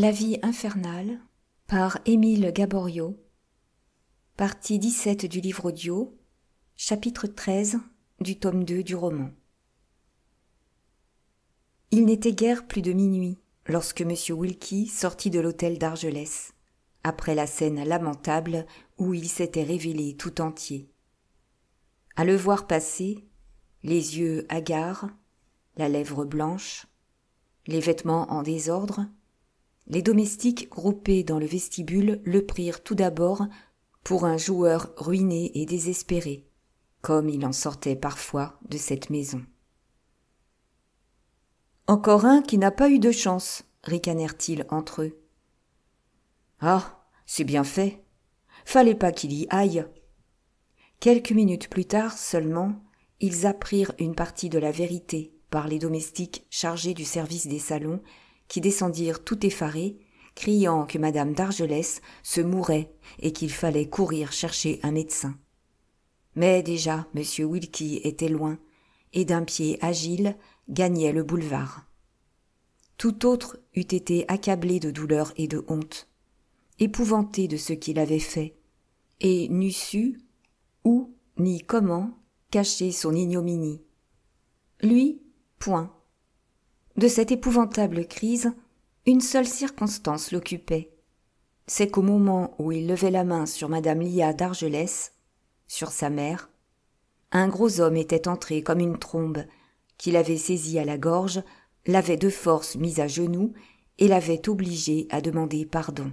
La vie infernale par Émile Gaboriau, partie 17 du livre audio, chapitre 13 du tome 2 du roman. Il n'était guère plus de minuit lorsque M. Wilkie sortit de l'hôtel d'Argelès, après la scène lamentable où il s'était révélé tout entier. À le voir passer, les yeux hagards, la lèvre blanche, les vêtements en désordre, les domestiques groupés dans le vestibule le prirent tout d'abord pour un joueur ruiné et désespéré, comme il en sortait parfois de cette maison. « Encore un qui n'a pas eu de chance », ricanèrent-ils entre eux. « Ah, c'est bien fait. Fallait pas qu'il y aille. » Quelques minutes plus tard seulement, ils apprirent une partie de la vérité par les domestiques chargés du service des salons, qui descendirent tout effarés, criant que madame d'Argelès se mourait et qu'il fallait courir chercher un médecin. Mais déjà M. Wilkie était loin, et d'un pied agile gagnait le boulevard. Tout autre eût été accablé de douleur et de honte, épouvanté de ce qu'il avait fait, et n'eût su où ni comment cacher son ignominie. Lui, point. De cette épouvantable crise, une seule circonstance l'occupait. C'est qu'au moment où il levait la main sur madame Lia d'Argelès, sur sa mère, un gros homme était entré comme une trombe, qui l'avait saisi à la gorge, l'avait de force mis à genoux et l'avait obligé à demander pardon.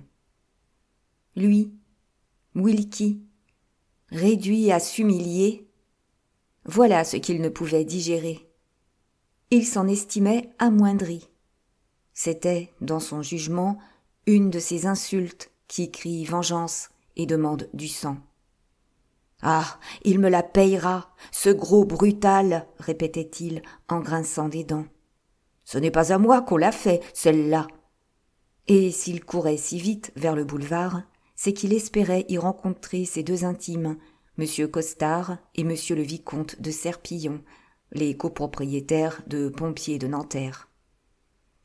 Lui, Wilkie, réduit à s'humilier, voilà ce qu'il ne pouvait digérer. Il s'en estimait amoindri. C'était, dans son jugement, une de ces insultes qui crient vengeance et demandent du sang. « Ah, il me la payera, ce gros brutal !» répétait-il en grinçant des dents. « Ce n'est pas à moi qu'on l'a fait, celle-là !» Et s'il courait si vite vers le boulevard, c'est qu'il espérait y rencontrer ses deux intimes, M. Costard et M. le vicomte de Serpillon, les copropriétaires de Pompiers de Nanterre.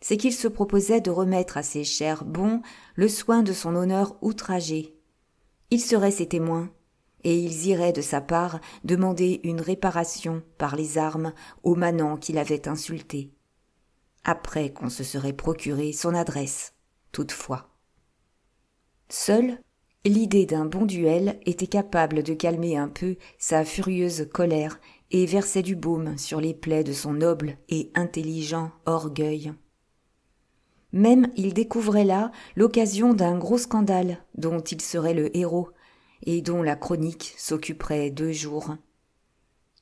C'est qu'il se proposait de remettre à ces chers bons le soin de son honneur outragé. Ils seraient ses témoins, et ils iraient de sa part demander une réparation par les armes au manant qui l'avait insulté, après qu'on se serait procuré son adresse, toutefois. Seule, l'idée d'un bon duel était capable de calmer un peu sa furieuse colère et versait du baume sur les plaies de son noble et intelligent orgueil. Même il découvrait là l'occasion d'un gros scandale dont il serait le héros et dont la chronique s'occuperait 2 jours.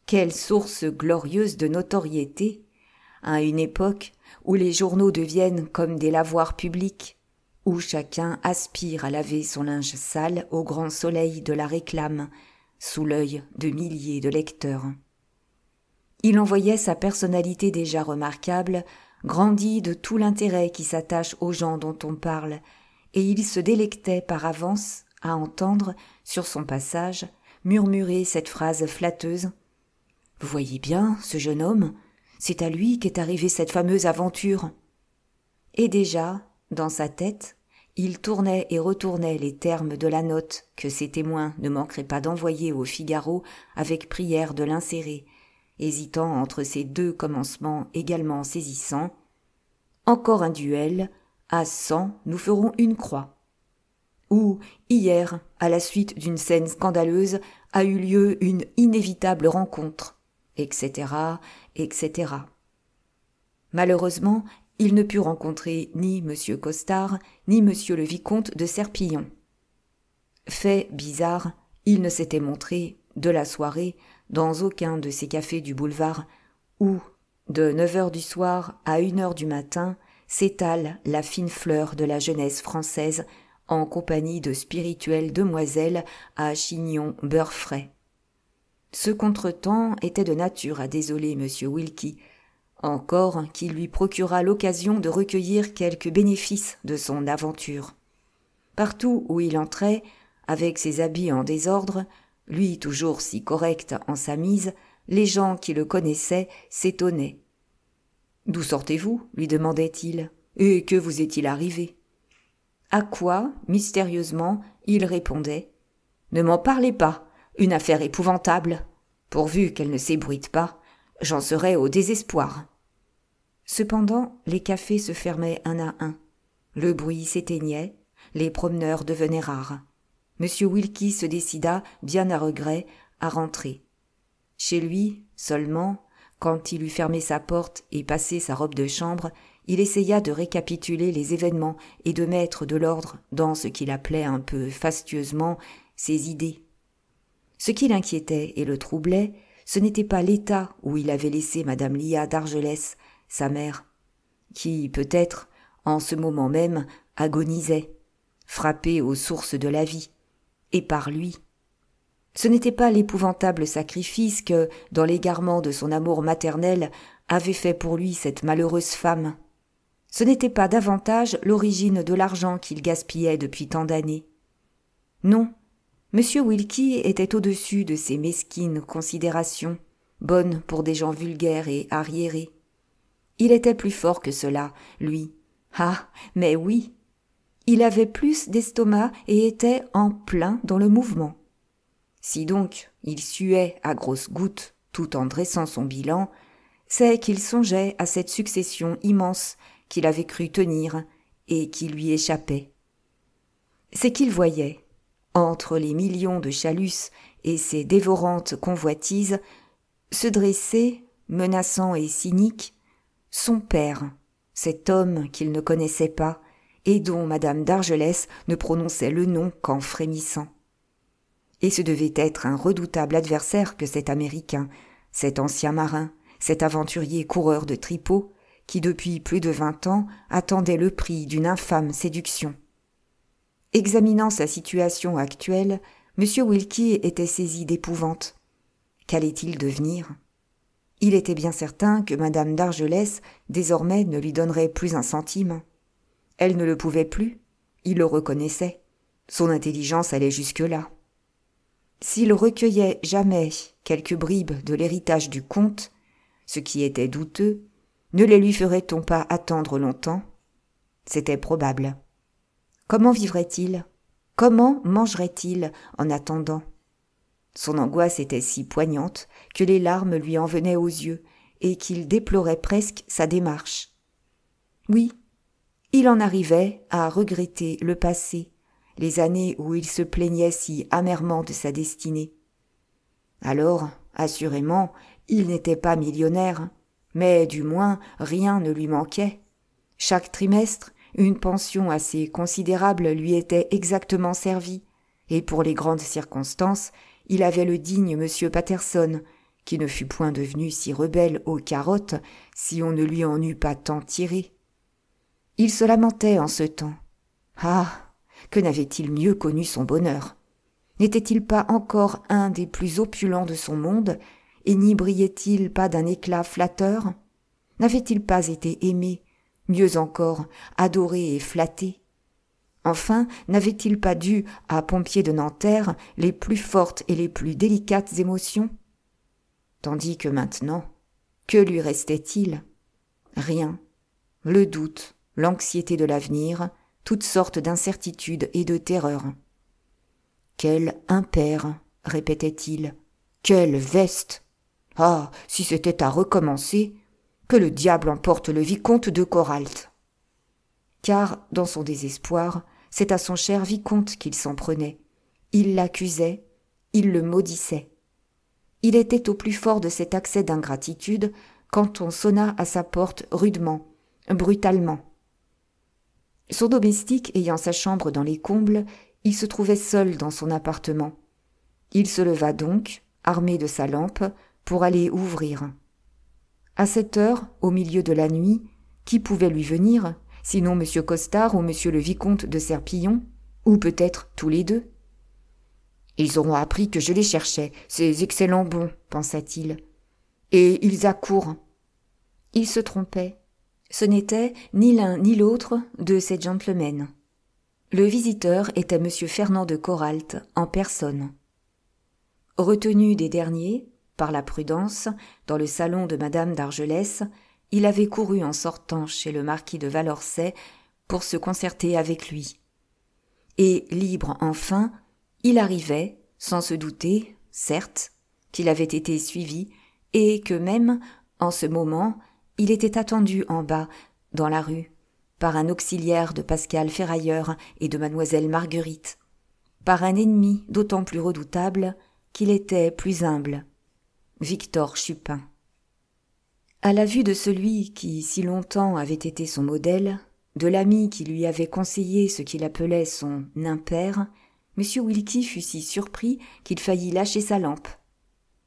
Quelle source glorieuse de notoriété, à une époque où les journaux deviennent comme des lavoirs publics, où chacun aspire à laver son linge sale au grand soleil de la réclame, sous l'œil de milliers de lecteurs. Il en voyait sa personnalité déjà remarquable, grandie de tout l'intérêt qui s'attache aux gens dont on parle, et il se délectait par avance à entendre, sur son passage, murmurer cette phrase flatteuse. « Vous voyez bien, ce jeune homme, c'est à lui qu'est arrivée cette fameuse aventure. » Et déjà, dans sa tête, il tournait et retournait les termes de la note que ses témoins ne manqueraient pas d'envoyer au Figaro avec prière de l'insérer, hésitant entre ces 2 commencements également saisissants. « Encore un duel, à 100 nous ferons une croix. » Ou « Hier, à la suite d'une scène scandaleuse, a eu lieu une inévitable rencontre, etc., etc. » Malheureusement, il ne put rencontrer ni M. Costard, ni M. le vicomte de Serpillon. Fait bizarre, il ne s'était montré, de la soirée, dans aucun de ces cafés du boulevard où, de 9h du soir à 1h du matin, s'étale la fine fleur de la jeunesse française en compagnie de spirituelles demoiselles à chignon beurre frais. Ce contretemps était de nature à désoler M. Wilkie, encore qu'il lui procura l'occasion de recueillir quelques bénéfices de son aventure. Partout où il entrait, avec ses habits en désordre, lui toujours si correct en sa mise, les gens qui le connaissaient s'étonnaient. « D'où sortez-vous » lui demandait-il. « Et que vous est-il arrivé » À quoi, mystérieusement, il répondait « Ne m'en parlez pas, une affaire épouvantable. Pourvu qu'elle ne s'ébruite pas, j'en serais au désespoir. » Cependant, les cafés se fermaient un à un. Le bruit s'éteignait, les promeneurs devenaient rares. M. Wilkie se décida, bien à regret, à rentrer. Chez lui, seulement, quand il eut fermé sa porte et passé sa robe de chambre, il essaya de récapituler les événements et de mettre de l'ordre dans ce qu'il appelait un peu fastueusement ses idées. Ce qui l'inquiétait et le troublait, ce n'était pas l'état où il avait laissé madame Lia d'Argelès, sa mère, qui, peut-être, en ce moment même, agonisait, frappée aux sources de la vie, et par lui. Ce n'était pas l'épouvantable sacrifice que, dans l'égarement de son amour maternel, avait fait pour lui cette malheureuse femme. Ce n'était pas davantage l'origine de l'argent qu'il gaspillait depuis tant d'années. Non, M. Wilkie était au-dessus de ces mesquines considérations, bonnes pour des gens vulgaires et arriérés. Il était plus fort que cela, lui. Ah, mais oui! Il avait plus d'estomac et était en plein dans le mouvement. Si donc il suait à grosses gouttes tout en dressant son bilan, c'est qu'il songeait à cette succession immense qu'il avait cru tenir et qui lui échappait. C'est qu'il voyait, entre les millions de chalus et ses dévorantes convoitises, se dresser, menaçant et cynique, son père, cet homme qu'il ne connaissait pas et dont madame d'Argelès ne prononçait le nom qu'en frémissant. Et ce devait être un redoutable adversaire que cet Américain, cet ancien marin, cet aventurier coureur de tripots, qui depuis plus de 20 ans attendait le prix d'une infâme séduction. Examinant sa situation actuelle, M. Wilkie était saisi d'épouvante. Qu'allait-il devenir ? Il était bien certain que madame d'Argelès, désormais, ne lui donnerait plus un centime. Elle ne le pouvait plus, il le reconnaissait. Son intelligence allait jusque-là. S'il recueillait jamais quelques bribes de l'héritage du comte, ce qui était douteux, ne les lui ferait-on pas attendre longtemps ? C'était probable. Comment vivrait-il ? Comment mangerait-il en attendant ? Son angoisse était si poignante que les larmes lui en venaient aux yeux et qu'il déplorait presque sa démarche. Oui, il en arrivait à regretter le passé, les années où il se plaignait si amèrement de sa destinée. Alors, assurément, il n'était pas millionnaire, mais du moins rien ne lui manquait. Chaque trimestre, une pension assez considérable lui était exactement servie, et pour les grandes circonstances, il avait le digne M. Patterson, qui ne fut point devenu si rebelle aux carottes si on ne lui en eût pas tant tiré. Il se lamentait en ce temps. Ah, que n'avait-il mieux connu son bonheur ? N'était-il pas encore un des plus opulents de son monde, et n'y brillait-il pas d'un éclat flatteur ? N'avait-il pas été aimé, mieux encore, adoré et flatté ? Enfin, n'avait-il pas dû à Pompier de Nanterre les plus fortes et les plus délicates émotions ? Tandis que maintenant, que lui restait-il ? Rien. Le doute, l'anxiété de l'avenir, toutes sortes d'incertitudes et de terreurs. Quel impair, répétait-il, quelle veste ! Ah, si c'était à recommencer, que le diable emporte le vicomte de Coralt. Car, dans son désespoir, c'est à son cher vicomte qu'il s'en prenait. Il l'accusait, il le maudissait. Il était au plus fort de cet accès d'ingratitude quand on sonna à sa porte rudement, brutalement. Son domestique ayant sa chambre dans les combles, il se trouvait seul dans son appartement. Il se leva donc, armé de sa lampe, pour aller ouvrir. À cette heure, au milieu de la nuit, qui pouvait lui venir, sinon M. Costard ou M. le vicomte de Serpillon, ou peut-être tous les deux ? Ils auront appris que je les cherchais, ces excellents bons, pensa-t-il. Et ils accourent. Il se trompait. Ce n'était ni l'un ni l'autre de ces gentlemen. Le visiteur était M. Fernand de Coralt en personne. Retenu des derniers, par la prudence, dans le salon de madame d'Argelès, il avait couru en sortant chez le marquis de Valorcet pour se concerter avec lui, et libre enfin, il arrivait, sans se douter, certes, qu'il avait été suivi, et que même, en ce moment, il était attendu en bas, dans la rue, par un auxiliaire de Pascal Ferrailleur et de mademoiselle Marguerite, par un ennemi d'autant plus redoutable qu'il était plus humble, Victor Chupin. À la vue de celui qui si longtemps avait été son modèle, de l'ami qui lui avait conseillé ce qu'il appelait son impair, M. Wilkie fut si surpris qu'il faillit lâcher sa lampe.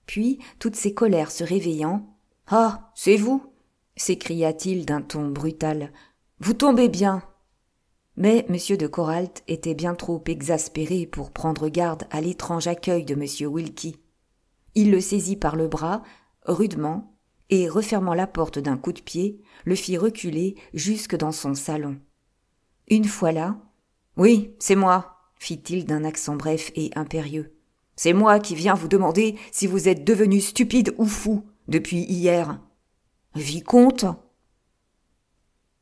Puis, toutes ses colères se réveillant, « Ah, c'est vous !» s'écria-t-il d'un ton brutal. « Vous tombez bien !» Mais M. de Coralt était bien trop exaspéré pour prendre garde à l'étrange accueil de M. Wilkie. Il le saisit par le bras, rudement, et, refermant la porte d'un coup de pied, le fit reculer jusque dans son salon. Une fois là, « Oui, c'est moi !» fit-il d'un accent bref et impérieux. « C'est moi qui viens vous demander si vous êtes devenu stupide ou fou depuis hier. »« Vicomte !»«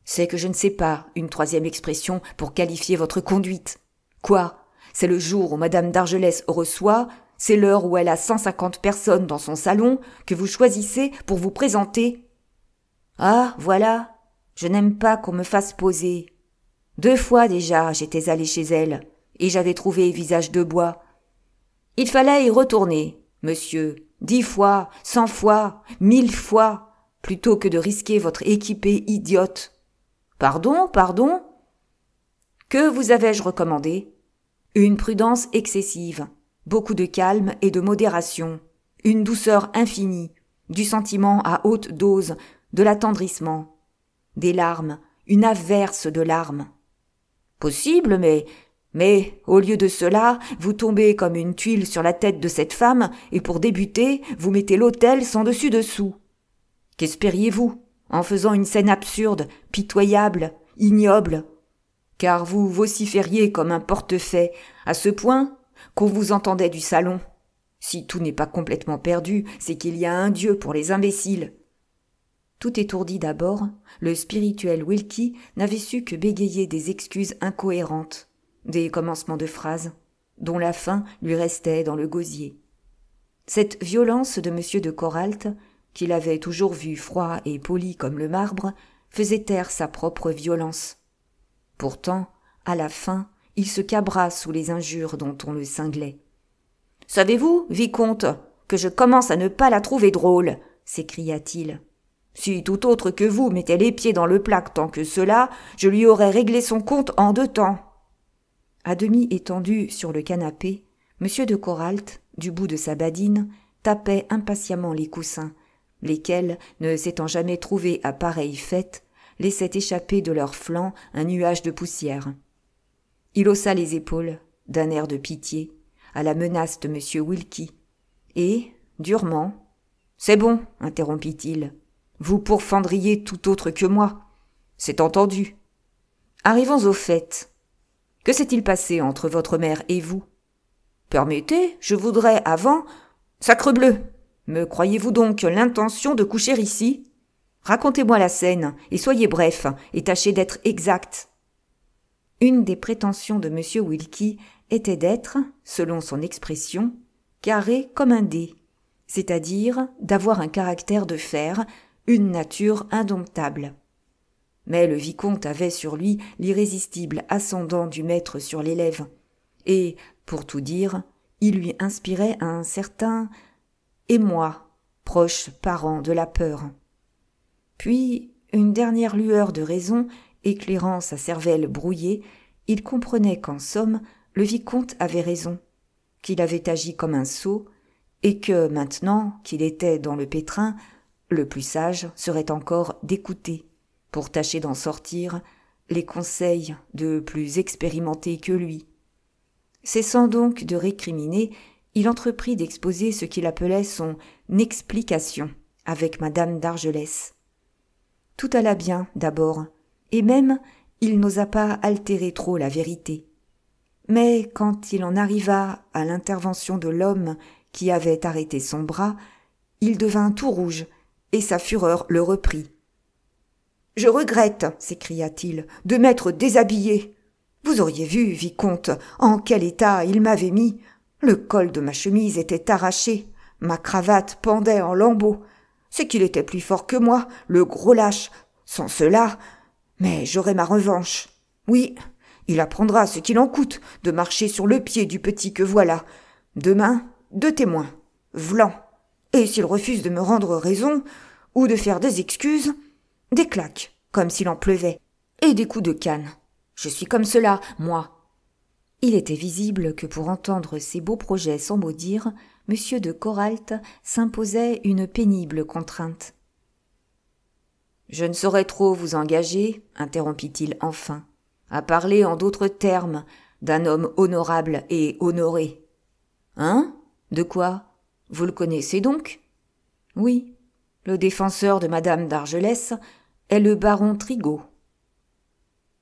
C'est que je ne sais pas une troisième expression pour qualifier votre conduite. Quoi ? C'est le jour où Madame d'Argelès reçoit, c'est l'heure où elle a 150 personnes dans son salon que vous choisissez pour vous présenter. Ah, voilà, je n'aime pas qu'on me fasse poser. 2 fois déjà j'étais allé chez elle, et j'avais trouvé visage de bois. Il fallait y retourner, monsieur, 10 fois, 100 fois, 1000 fois, plutôt que de risquer votre équipée idiote. Pardon, pardon ? Que vous avais-je recommandé ? Une prudence excessive, beaucoup de calme et de modération, une douceur infinie, du sentiment à haute dose, de l'attendrissement, des larmes, une averse de larmes. Possible, mais au lieu de cela, vous tombez comme une tuile sur la tête de cette femme et pour débuter, vous mettez l'autel sans dessus-dessous. Qu'espériez-vous en faisant une scène absurde, pitoyable, ignoble ? Car vous vocifériez comme un portefaix, à ce point qu'on vous entendait du salon. Si tout n'est pas complètement perdu, c'est qu'il y a un Dieu pour les imbéciles. Tout étourdi d'abord, le spirituel Wilkie n'avait su que bégayer des excuses incohérentes, des commencements de phrases, dont la fin lui restait dans le gosier. Cette violence de M. de Coralt, qu'il avait toujours vu froid et poli comme le marbre, faisait taire sa propre violence. Pourtant, à la fin, il se cabra sous les injures dont on le cinglait. « Savez-vous, vicomte, que je commence à ne pas la trouver drôle » s'écria-t-il. « Si tout autre que vous mettait les pieds dans le plaque tant que cela, je lui aurais réglé son compte en 2 temps. » À demi étendu sur le canapé, M. de Coralt, du bout de sa badine, tapait impatiemment les coussins, lesquels, ne s'étant jamais trouvés à pareille fête, laissaient échapper de leurs flancs un nuage de poussière. Il haussa les épaules, d'un air de pitié, à la menace de M. Wilkie, et, durement, « C'est bon, interrompit-il, vous pourfendriez tout autre que moi. C'est entendu. Arrivons au fait. Que s'est-il passé entre votre mère et vous ? Permettez, je voudrais avant... Sacrebleu ! Me croyez-vous donc l'intention de coucher ici ? Racontez-moi la scène, et soyez bref, et tâchez d'être exact. » Une des prétentions de M. Wilkie était d'être, selon son expression, carré comme un dé, c'est-à-dire d'avoir un caractère de fer, une nature indomptable. Mais le vicomte avait sur lui l'irrésistible ascendant du maître sur l'élève, et, pour tout dire, il lui inspirait un certain émoi, proche parent de la peur. Puis, une dernière lueur de raison éclairant sa cervelle brouillée, il comprenait qu'en somme, le vicomte avait raison, qu'il avait agi comme un sot, et que maintenant qu'il était dans le pétrin, le plus sage serait encore d'écouter, pour tâcher d'en sortir, les conseils de plus expérimentés que lui. Cessant donc de récriminer, il entreprit d'exposer ce qu'il appelait son « explication » avec Madame d'Argelès. Tout alla bien d'abord, et même il n'osa pas altérer trop la vérité. Mais quand il en arriva à l'intervention de l'homme qui avait arrêté son bras, il devint tout rouge, et sa fureur le reprit. « Je regrette, s'écria-t-il, de m'être déshabillé. Vous auriez vu, vicomte, en quel état il m'avait mis. Le col de ma chemise était arraché, ma cravate pendait en lambeaux. C'est qu'il était plus fort que moi, le gros lâche. Sans cela, mais j'aurai ma revanche. Oui, il apprendra ce qu'il en coûte de marcher sur le pied du petit que voilà. Demain, 2 témoins, vlan. Et s'il refuse de me rendre raison, ou de faire des excuses, des claques, comme s'il en pleuvait, et des coups de canne. Je suis comme cela, moi. Il était visible que pour entendre ces beaux projets sans mot dire, M. de Coralt s'imposait une pénible contrainte. « Je ne saurais trop vous engager, interrompit-il enfin, à parler en d'autres termes d'un homme honorable et honoré. »« Hein ? De quoi ? Vous le connaissez donc ? » ?»« Oui, le défenseur de Madame d'Argelès est le baron Trigault. »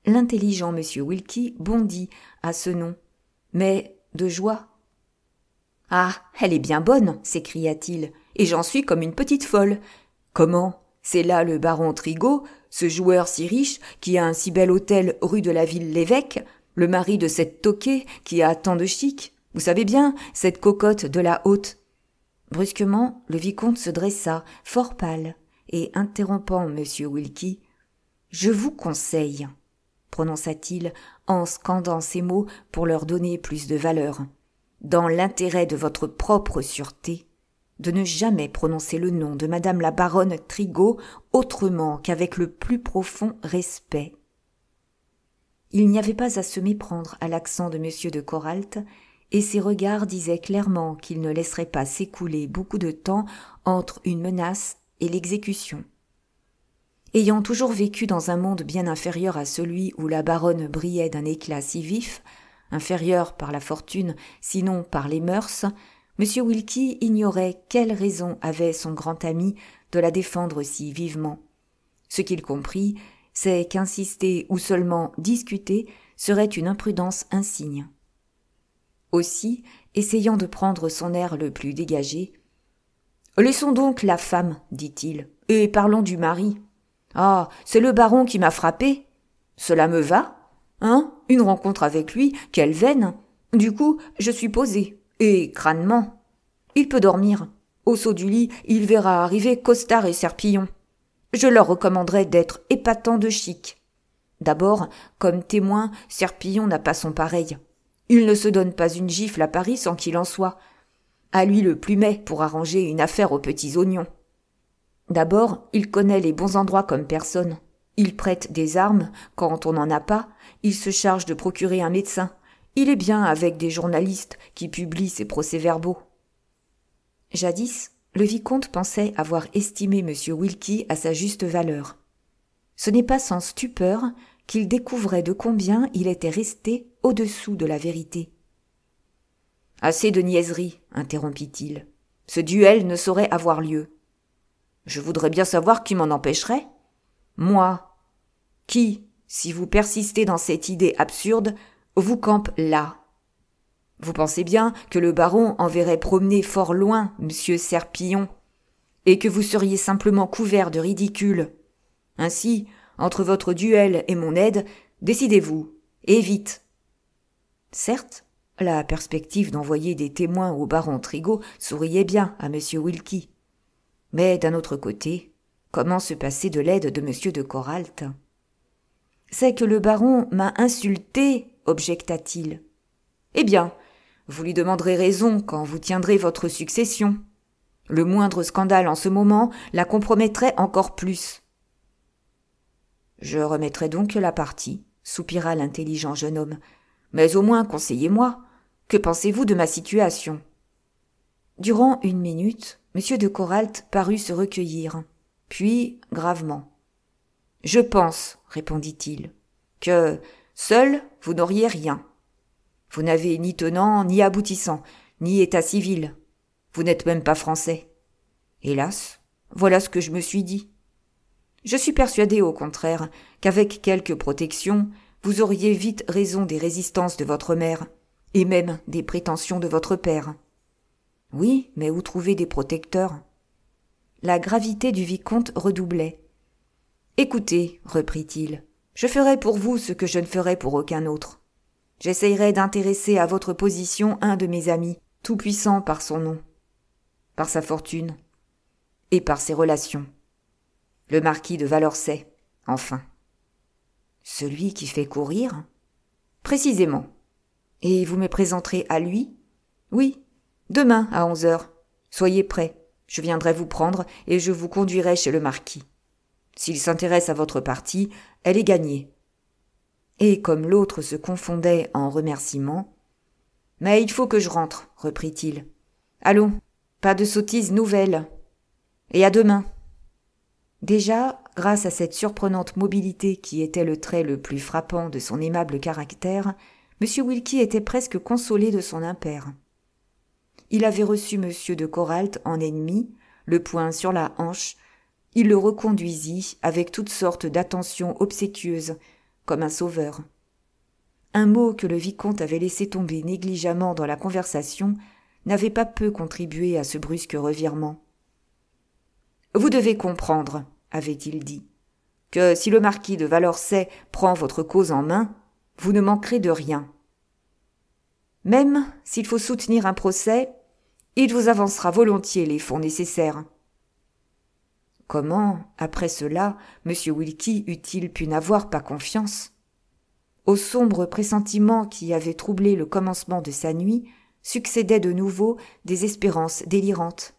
L'intelligent M. Wilkie bondit à ce nom, mais de joie. « Ah, elle est bien bonne, s'écria-t-il, et j'en suis comme une petite folle. Comment ? C'est là le baron Trigault, ce joueur si riche qui a un si bel hôtel rue de la Ville-l'Évêque, le mari de cette toquée qui a tant de chic. Vous savez bien, cette cocotte de la haute. » Brusquement, le vicomte se dressa, fort pâle, et interrompant M. Wilkie, « Je vous conseille, » prononça-t-il en scandant ces mots pour leur donner plus de valeur, « dans l'intérêt de votre propre sûreté, de ne jamais prononcer le nom de Madame la baronne Trigault autrement qu'avec le plus profond respect. » Il n'y avait pas à se méprendre à l'accent de M. de Coralt, et ses regards disaient clairement qu'il ne laisserait pas s'écouler beaucoup de temps entre une menace et l'exécution. Ayant toujours vécu dans un monde bien inférieur à celui où la baronne brillait d'un éclat si vif, inférieur par la fortune, sinon par les mœurs, M. Wilkie ignorait quelle raison avait son grand ami de la défendre si vivement. Ce qu'il comprit, c'est qu'insister ou seulement discuter serait une imprudence insigne. Aussi, essayant de prendre son air le plus dégagé, « Laissons donc la femme, dit-il, et parlons du mari. Ah, c'est le baron qui m'a frappé. Cela me va, hein, une rencontre avec lui, quelle veine. Du coup, je suis posé, et crânement. Il peut dormir. Au saut du lit, il verra arriver Costard et Serpillon. Je leur recommanderais d'être épatants de chic. D'abord, comme témoin, Serpillon n'a pas son pareil. Il ne se donne pas une gifle à Paris sans qu'il en soit. À lui le plumet pour arranger une affaire aux petits oignons. D'abord, il connaît les bons endroits comme personne. Il prête des armes, quand on n'en a pas, il se charge de procurer un médecin. Il est bien avec des journalistes qui publient ses procès-verbaux. Jadis, le vicomte pensait avoir estimé M. Wilkie à sa juste valeur. Ce n'est pas sans stupeur qu'il découvrait de combien il était resté au-dessous de la vérité. « Assez de niaiseries, interrompit-il. Ce duel ne saurait avoir lieu. Je voudrais bien savoir qui m'en empêcherait. Moi, qui, si vous persistez dans cette idée absurde, vous campe là. Vous pensez bien que le baron enverrait promener fort loin M. Serpillon, et que vous seriez simplement couvert de ridicule. Ainsi, entre votre duel et mon aide, décidez-vous, et vite. » Certes, la perspective d'envoyer des témoins au baron Trigault souriait bien à M. Wilkie. Mais d'un autre côté, comment se passer de l'aide de M. de Coralt ? « C'est que le baron m'a insulté, objecta-t-il. Eh bien, vous lui demanderez raison quand vous tiendrez votre succession. Le moindre scandale en ce moment la compromettrait encore plus. » « Je remettrai donc la partie, soupira l'intelligent jeune homme. Mais au moins conseillez-moi. Que pensez-vous de ma situation ? » Durant 1 minute, M. de Coralt parut se recueillir, puis gravement. « Je pense, répondit-il, que, seul, vous n'auriez rien. Vous n'avez ni tenant, ni aboutissant, ni état civil. Vous n'êtes même pas français. Hélas, voilà ce que je me suis dit. Je suis persuadé, au contraire, qu'avec quelques protections, vous auriez vite raison des résistances de votre mère, et même des prétentions de votre père. Oui, mais où trouver des protecteurs ? La gravité du vicomte redoublait. « Écoutez, reprit-il, je ferai pour vous ce que je ne ferai pour aucun autre. J'essayerai d'intéresser à votre position un de mes amis, tout-puissant par son nom, par sa fortune et par ses relations. Le marquis de Valorcey, enfin. Celui qui fait courir ? Précisément. Et vous me présenterez à lui ? Oui, demain à 11h. Soyez prêts, je viendrai vous prendre et je vous conduirai chez le marquis. S'il s'intéresse à votre partie, elle est gagnée. Et comme l'autre se confondait en remerciements, « Mais il faut que je rentre, reprit-il. Allons, pas de sottises nouvelles. Et à demain. » Déjà, grâce à cette surprenante mobilité qui était le trait le plus frappant de son aimable caractère, M. Wilkie était presque consolé de son impair. Il avait reçu M. de Coralt en ennemi, le poing sur la hanche. Il le reconduisit avec toutes sortes d'attentions obséquieuses, comme un sauveur. Un mot que le vicomte avait laissé tomber négligemment dans la conversation n'avait pas peu contribué à ce brusque revirement. « Vous devez comprendre, avait-il dit, que si le marquis de Valorcey prend votre cause en main, vous ne manquerez de rien. Même s'il faut soutenir un procès, il vous avancera volontiers les fonds nécessaires. » Comment, après cela, M. Wilkie eût-il pu n'avoir pas confiance ? Au sombre pressentiment qui avait troublé le commencement de sa nuit, succédaient de nouveau des espérances délirantes.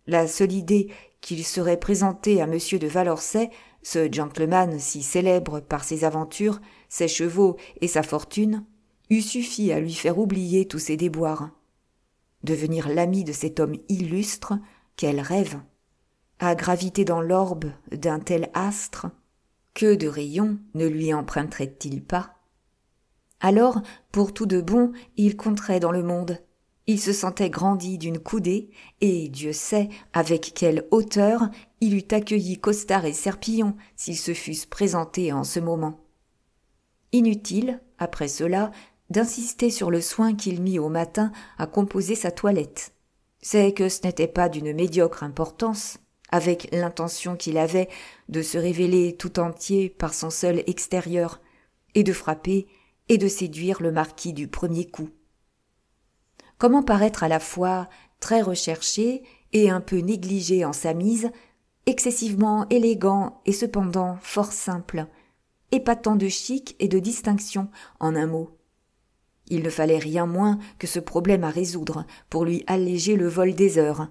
La seule idée qu'il serait présenté à M. de Valorcey, ce gentleman si célèbre par ses aventures, ses chevaux et sa fortune, eût suffi à lui faire oublier tous ses déboires. Devenir l'ami de cet homme illustre, quel rêve! À graviter dans l'orbe d'un tel astre, que de rayons ne lui emprunterait-il pas? Alors, pour tout de bon, il compterait dans le monde. Il se sentait grandi d'une coudée, et Dieu sait avec quelle hauteur il eût accueilli Costard et Serpillon s'ils se fussent présentés en ce moment. Inutile, après cela, d'insister sur le soin qu'il mit au matin à composer sa toilette. C'est que ce n'était pas d'une médiocre importance, avec l'intention qu'il avait de se révéler tout entier par son seul extérieur, et de frapper et de séduire le marquis du premier coup. Comment paraître à la fois très recherché et un peu négligé en sa mise, excessivement élégant et cependant fort simple, épatant de chic et de distinction en un mot. Il ne fallait rien moins que ce problème à résoudre pour lui alléger le vol des heures.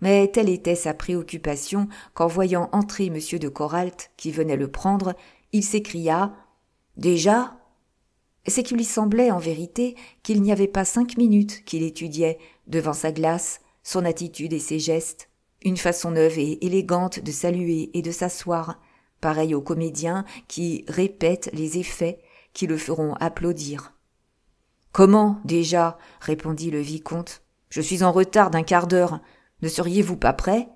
Mais telle était sa préoccupation qu'en voyant entrer M. de Coralt qui venait le prendre, il s'écria « Déjà ?» C'est qu'il lui semblait en vérité qu'il n'y avait pas 5 minutes qu'il étudiait, devant sa glace, son attitude et ses gestes, une façon neuve et élégante de saluer et de s'asseoir, pareil aux comédiens qui répètent les effets qui le feront applaudir. « Comment, déjà ?» répondit le vicomte. « Je suis en retard d'1 quart d'heure. Ne seriez-vous pas prêt ? » ?»«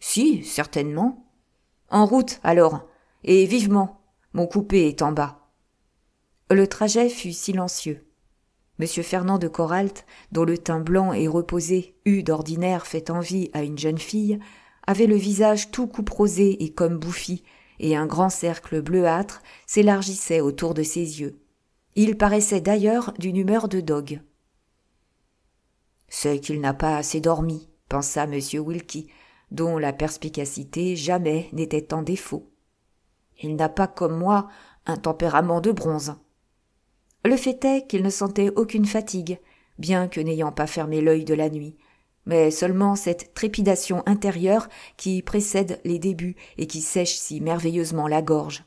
Si, certainement. »« En route, alors, et vivement. Mon coupé est en bas. » Le trajet fut silencieux. M. Fernand de Coralt, dont le teint blanc et reposé eût d'ordinaire fait envie à une jeune fille, avait le visage tout couperosé et comme bouffi, et un grand cercle bleuâtre s'élargissait autour de ses yeux. Il paraissait d'ailleurs d'une humeur de dogue. « C'est qu'il n'a pas assez dormi, » pensa M. Wilkie, dont la perspicacité jamais n'était en défaut. « Il n'a pas comme moi un tempérament de bronze. » Le fait est qu'il ne sentait aucune fatigue, bien que n'ayant pas fermé l'œil de la nuit, mais seulement cette trépidation intérieure qui précède les débuts et qui sèche si merveilleusement la gorge.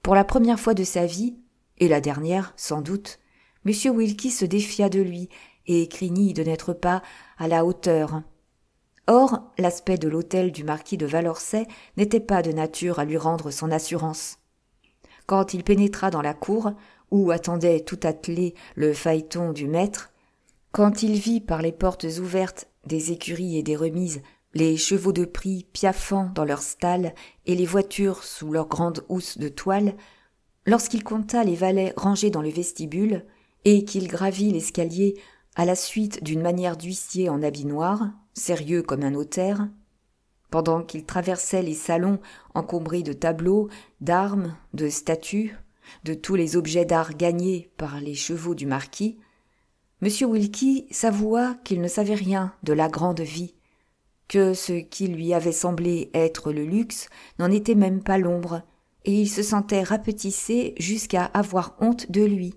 Pour la première fois de sa vie, et la dernière sans doute, M. Wilkie se défia de lui et craignit de n'être pas à la hauteur. Or, l'aspect de l'hôtel du marquis de Valorcey n'était pas de nature à lui rendre son assurance. Quand il pénétra dans la cour, où attendait tout attelé le phaéton du maître, quand il vit par les portes ouvertes des écuries et des remises les chevaux de prix piaffant dans leurs stalles et les voitures sous leurs grandes housses de toile, lorsqu'il compta les valets rangés dans le vestibule et qu'il gravit l'escalier à la suite d'une manière d'huissier en habit noir, sérieux comme un notaire, pendant qu'il traversait les salons encombrés de tableaux, d'armes, de statues, de tous les objets d'art gagnés par les chevaux du marquis, M. Wilkie s'avoua qu'il ne savait rien de la grande vie, que ce qui lui avait semblé être le luxe n'en était même pas l'ombre, et il se sentait rapetissé jusqu'à avoir honte de lui.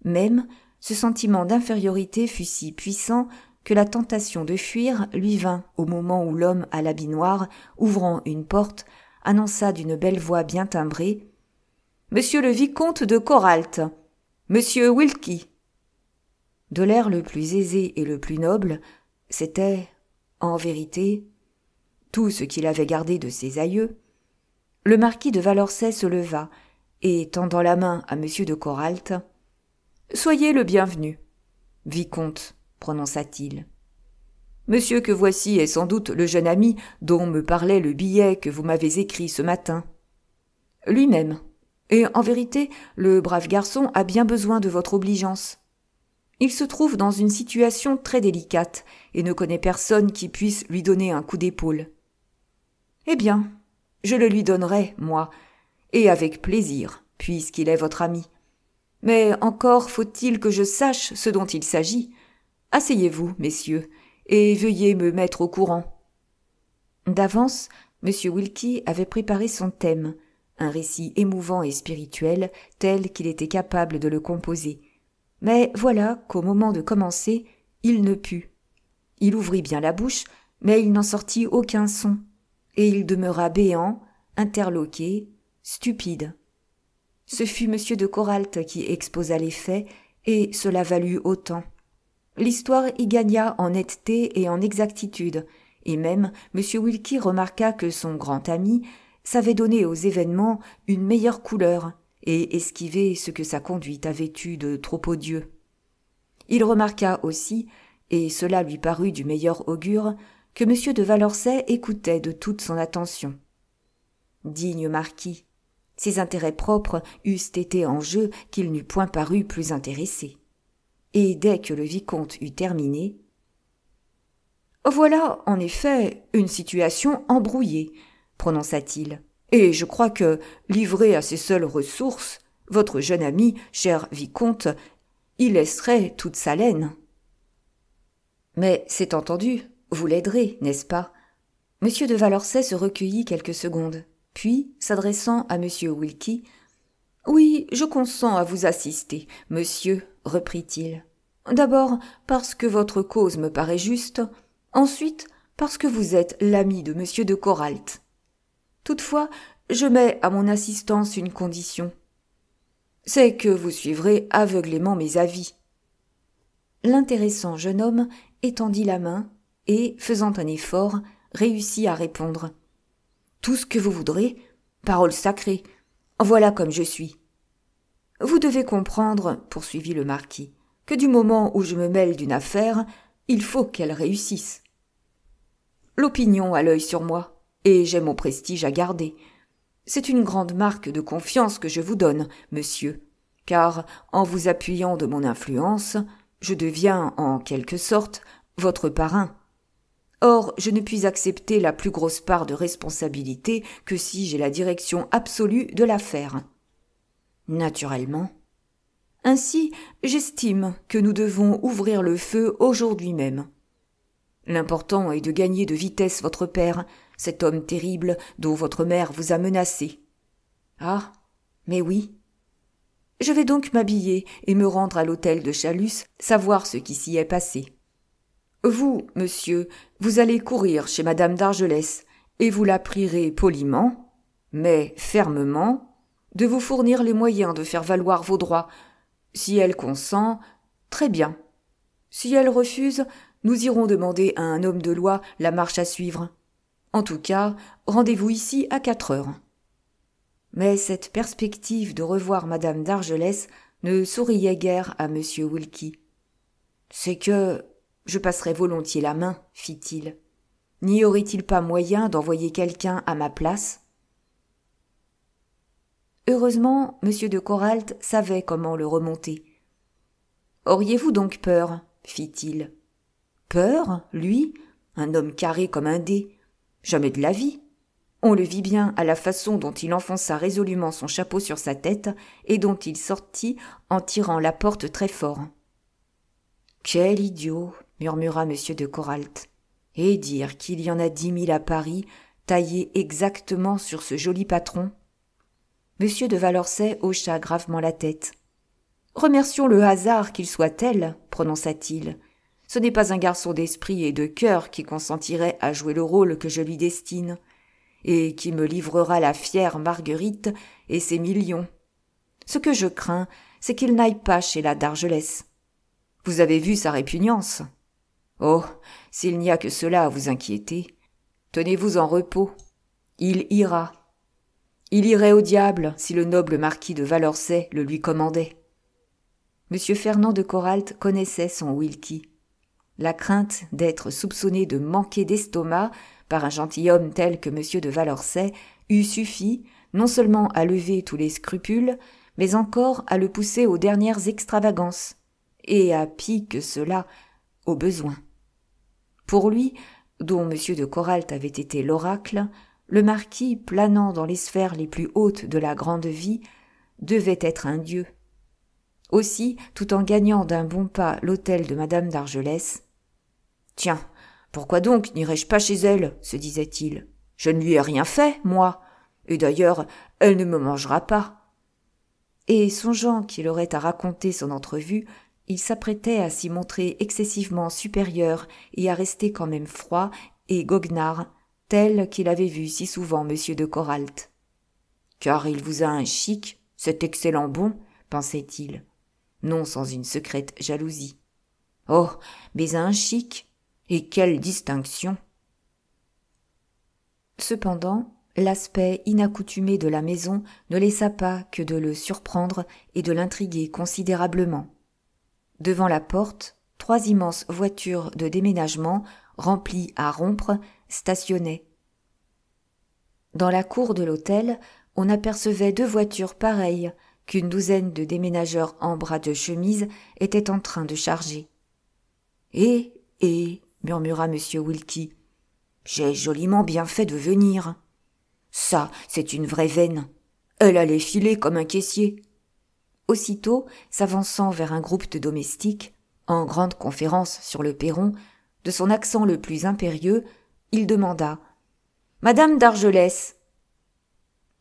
Même, ce sentiment d'infériorité fut si puissant que la tentation de fuir lui vint au moment où l'homme à l'habit noir, ouvrant une porte, annonça d'une belle voix bien timbrée « Monsieur le vicomte de Coralt, Monsieur Wilkie !» De l'air le plus aisé et le plus noble, c'était, en vérité, tout ce qu'il avait gardé de ses aïeux. Le marquis de Valorcey se leva et, tendant la main à Monsieur de Coralt, « Soyez le bienvenu, vicomte, » prononça-t-il. « Monsieur que voici est sans doute le jeune ami dont me parlait le billet que vous m'avez écrit ce matin. »« Lui-même. Et en vérité, le brave garçon a bien besoin de votre obligeance. Il se trouve dans une situation très délicate et ne connaît personne qui puisse lui donner un coup d'épaule. Eh bien, je le lui donnerai, moi, et avec plaisir, puisqu'il est votre ami. Mais encore faut-il que je sache ce dont il s'agit. Asseyez-vous, messieurs, et veuillez me mettre au courant. » D'avance, M. Wilkie avait préparé son thème, un récit émouvant et spirituel tel qu'il était capable de le composer. Mais voilà qu'au moment de commencer, il ne put. Il ouvrit bien la bouche, mais il n'en sortit aucun son, et il demeura béant, interloqué, stupide. Ce fut M. de Coralt qui exposa les faits, et cela valut autant. L'histoire y gagna en netteté et en exactitude, et même M. Wilkie remarqua que son grand ami savait donner aux événements une meilleure couleur et esquiver ce que sa conduite avait eu de trop odieux. Il remarqua aussi, et cela lui parut du meilleur augure, que M. de Valorcey écoutait de toute son attention. Digne marquis, ses intérêts propres eussent été en jeu qu'il n'eût point paru plus intéressé. Et dès que le vicomte eut terminé, « Voilà, en effet, une situation embrouillée, » prononça-t-il, « et je crois que, livré à ses seules ressources, votre jeune ami, cher vicomte, y laisserait toute sa laine. »« Mais c'est entendu, vous l'aiderez, n'est-ce pas ?» M. de Valorcey se recueillit quelques secondes, puis, s'adressant à M. Wilkie, « Oui, je consens à vous assister, monsieur, » reprit-il. « D'abord parce que votre cause me paraît juste, ensuite parce que vous êtes l'ami de M. de Coralt. Toutefois, je mets à mon assistance une condition. C'est que vous suivrez aveuglément mes avis. » L'intéressant jeune homme étendit la main et, faisant un effort, réussit à répondre. « Tout ce que vous voudrez, parole sacrée, voilà comme je suis. »« Vous devez comprendre, » poursuivit le marquis, « que du moment où je me mêle d'une affaire, il faut qu'elle réussisse. L'opinion a l'œil sur moi, et j'ai mon prestige à garder. C'est une grande marque de confiance que je vous donne, monsieur, car, en vous appuyant de mon influence, je deviens, en quelque sorte, votre parrain. Or, je ne puis accepter la plus grosse part de responsabilité que si j'ai la direction absolue de l'affaire. Naturellement. Ainsi, j'estime que nous devons ouvrir le feu aujourd'hui même. L'important est de gagner de vitesse votre père, cet homme terrible dont votre mère vous a menacé. Ah, mais oui. Je vais donc m'habiller et me rendre à l'hôtel de Chalus, savoir ce qui s'y est passé. Vous, monsieur, vous allez courir chez madame d'Argelès, et vous la prierez poliment, mais fermement, de vous fournir les moyens de faire valoir vos droits. Si elle consent, très bien. Si elle refuse, nous irons demander à un homme de loi la marche à suivre. En tout cas, rendez-vous ici à 4 heures. Mais cette perspective de revoir madame d'Argelès ne souriait guère à M. Wilkie. « C'est que je passerais volontiers la main, fit-il. N'y aurait-il pas moyen d'envoyer quelqu'un à ma place ? » Heureusement, M. de Coralt savait comment le remonter. « Auriez-vous donc peur ?» fit-il. « Peur, lui, un homme carré comme un dé. Jamais de la vie. On le vit bien à la façon dont il enfonça résolument son chapeau sur sa tête et dont il sortit en tirant la porte très fort. « Quel idiot !» murmura M. de Coralt. « Et dire qu'il y en a 10 000 à Paris, taillés exactement sur ce joli patron !» M. de Valençay hocha gravement la tête. « Remercions le hasard qu'il soit tel, prononça-t-il. Ce n'est pas un garçon d'esprit et de cœur qui consentirait à jouer le rôle que je lui destine, et qui me livrera la fière Marguerite et ses millions. Ce que je crains, c'est qu'il n'aille pas chez la d'Argelès. Vous avez vu sa répugnance ? Oh, s'il n'y a que cela à vous inquiéter, tenez-vous en repos. Il ira. Il irait au diable si le noble marquis de Valençay le lui commandait. » M. Fernand de Coralt connaissait son Wilkie. La crainte d'être soupçonné de manquer d'estomac par un gentilhomme tel que M. de Valençay eût suffi non seulement à lever tous les scrupules, mais encore à le pousser aux dernières extravagances, et à pis que cela, au besoin. Pour lui, dont M. de Coralt avait été l'oracle, le marquis, planant dans les sphères les plus hautes de la grande vie, devait être un dieu. Aussi, tout en gagnant d'un bon pas l'hôtel de Madame d'Argelès, « Tiens, pourquoi donc n'irais-je pas chez elle ?» se disait-il. « Je ne lui ai rien fait, moi, et d'ailleurs, elle ne me mangera pas. » Et songeant qu'il aurait à raconter son entrevue, il s'apprêtait à s'y montrer excessivement supérieur et à rester quand même froid et goguenard, tel qu'il avait vu si souvent M. de Coralt. « Car il vous a un chic, cet excellent bon, pensait-il, non sans une secrète jalousie. « Oh, mais un chic, et quelle distinction !» Cependant, l'aspect inaccoutumé de la maison ne laissa pas que de le surprendre et de l'intriguer considérablement. Devant la porte, 3 immenses voitures de déménagement, remplies à rompre, stationnaient. Dans la cour de l'hôtel, on apercevait 2 voitures pareilles qu'une douzaine de déménageurs en bras de chemise étaient en train de charger. « murmura M. Wilkie, « j'ai joliment bien fait de venir. Ça, c'est une vraie veine. Elle allait filer comme un caissier. » Aussitôt, s'avançant vers un groupe de domestiques, en grande conférence sur le perron, de son accent le plus impérieux, il demanda « Madame d'Argelès ?»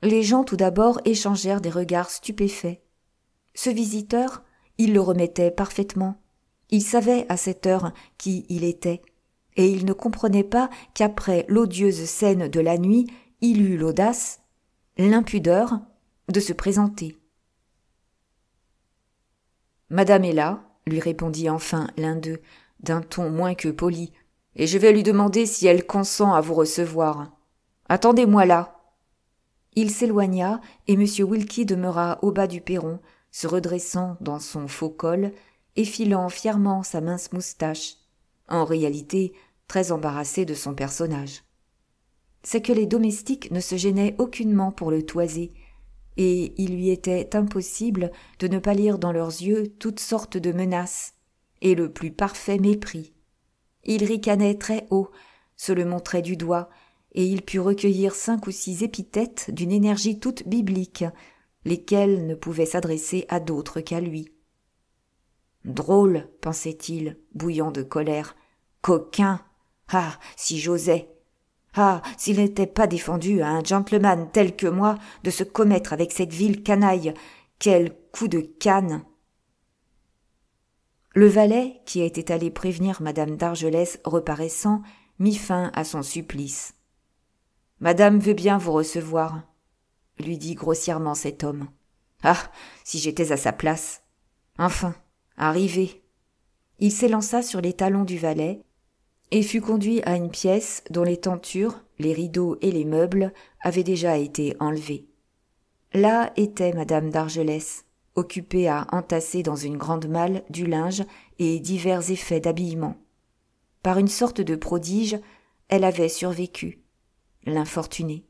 Les gens tout d'abord échangèrent des regards stupéfaits. Ce visiteur, il le remettait parfaitement. Il savait à cette heure qui il était, et il ne comprenait pas qu'après l'odieuse scène de la nuit, il eût l'audace, l'impudeur, de se présenter. « Madame est là, » lui répondit enfin l'un d'eux, d'un ton moins que poli, « et je vais lui demander si elle consent à vous recevoir. Attendez-moi là. » Il s'éloigna, et M. Wilkie demeura au bas du perron, se redressant dans son faux col, et filant fièrement sa mince moustache, en réalité très embarrassé de son personnage. C'est que les domestiques ne se gênaient aucunement pour le toiser, et il lui était impossible de ne pas lire dans leurs yeux toutes sortes de menaces, et le plus parfait mépris. Il ricanaient très haut, se le montraient du doigt, et il put recueillir 5 ou 6 épithètes d'une énergie toute biblique, lesquelles ne pouvaient s'adresser à d'autres qu'à lui. « Drôle, pensait-il, bouillant de colère, coquin, ah, si j'osais, ah, s'il n'était pas défendu à un gentleman tel que moi de se commettre avec cette vile canaille, quel coup de canne !» Le valet, qui était allé prévenir Madame d'Argelès reparaissant, mit fin à son supplice. « Madame veut bien vous recevoir, » lui dit grossièrement cet homme. « Ah, si j'étais à sa place. Enfin, arrivé. » Il s'élança sur les talons du valet et fut conduit à une pièce dont les tentures, les rideaux et les meubles avaient déjà été enlevés. Là était Madame d'Argelès, occupée à entasser dans une grande malle du linge et divers effets d'habillement. Par une sorte de prodige, elle avait survécu, l'infortunée,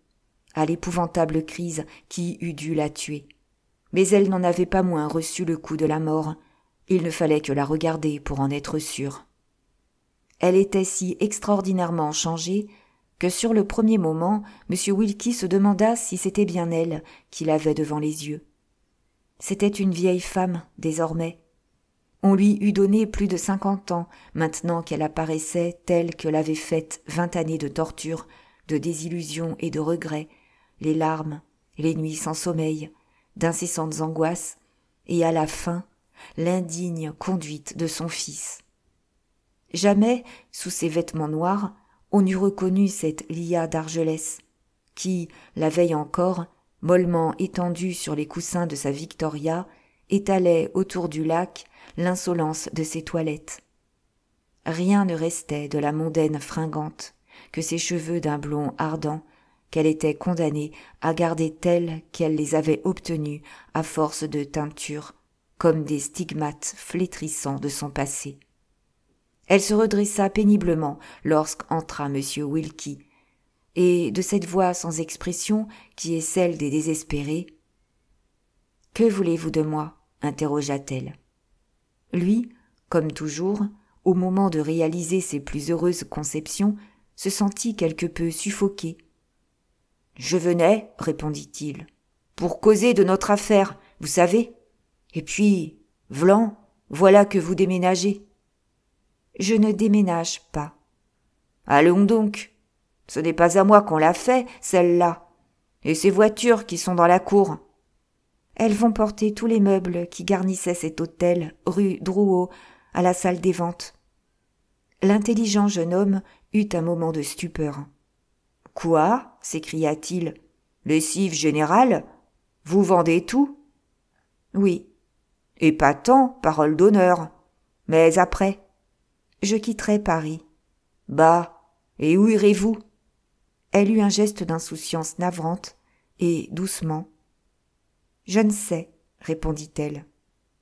à l'épouvantable crise qui eût dû la tuer. Mais elle n'en avait pas moins reçu le coup de la mort. Il ne fallait que la regarder pour en être sûre. Elle était si extraordinairement changée que sur le premier moment, M. Wilkie se demanda si c'était bien elle qu'il avait devant les yeux. C'était une vieille femme, désormais. On lui eût donné plus de 50 ans, maintenant qu'elle apparaissait telle que l'avaient faite 20 années de torture, de désillusions et de regrets, les larmes, les nuits sans sommeil, d'incessantes angoisses, et à la fin, l'indigne conduite de son fils. Jamais, sous ses vêtements noirs, on n'eût reconnu cette Lia d'Argelès, qui, la veille encore, mollement étendue sur les coussins de sa Victoria, étalait autour du lac l'insolence de ses toilettes. Rien ne restait de la mondaine fringante que ses cheveux d'un blond ardent qu'elle était condamnée à garder tels qu'elle les avait obtenus à force de teinture, comme des stigmates flétrissants de son passé. Elle se redressa péniblement lorsqu'entra M. Wilkie, et de cette voix sans expression qui est celle des désespérés. « Que voulez-vous de moi ?» interrogea-t-elle. Lui, comme toujours, au moment de réaliser ses plus heureuses conceptions, se sentit quelque peu suffoqué. « Je venais, répondit-il, pour causer de notre affaire, vous savez. Et puis, v'lan, voilà que vous déménagez. » « Je ne déménage pas. »« Allons donc. Ce n'est pas à moi qu'on l'a fait, celle-là. Et ces voitures qui sont dans la cour. » Elles vont porter tous les meubles qui garnissaient cet hôtel, rue Drouot, à la salle des ventes. L'intelligent jeune homme eut un moment de stupeur. « Quoi ?» s'écria-t-il. « Lessive générale ? Vous vendez tout ?»« Oui. »« Et pas tant, parole d'honneur. Mais après ? » ?»« Je quitterai Paris. »« Bah, et où irez-vous ?» Elle eut un geste d'insouciance navrante, et doucement. « Je ne sais, » répondit-elle.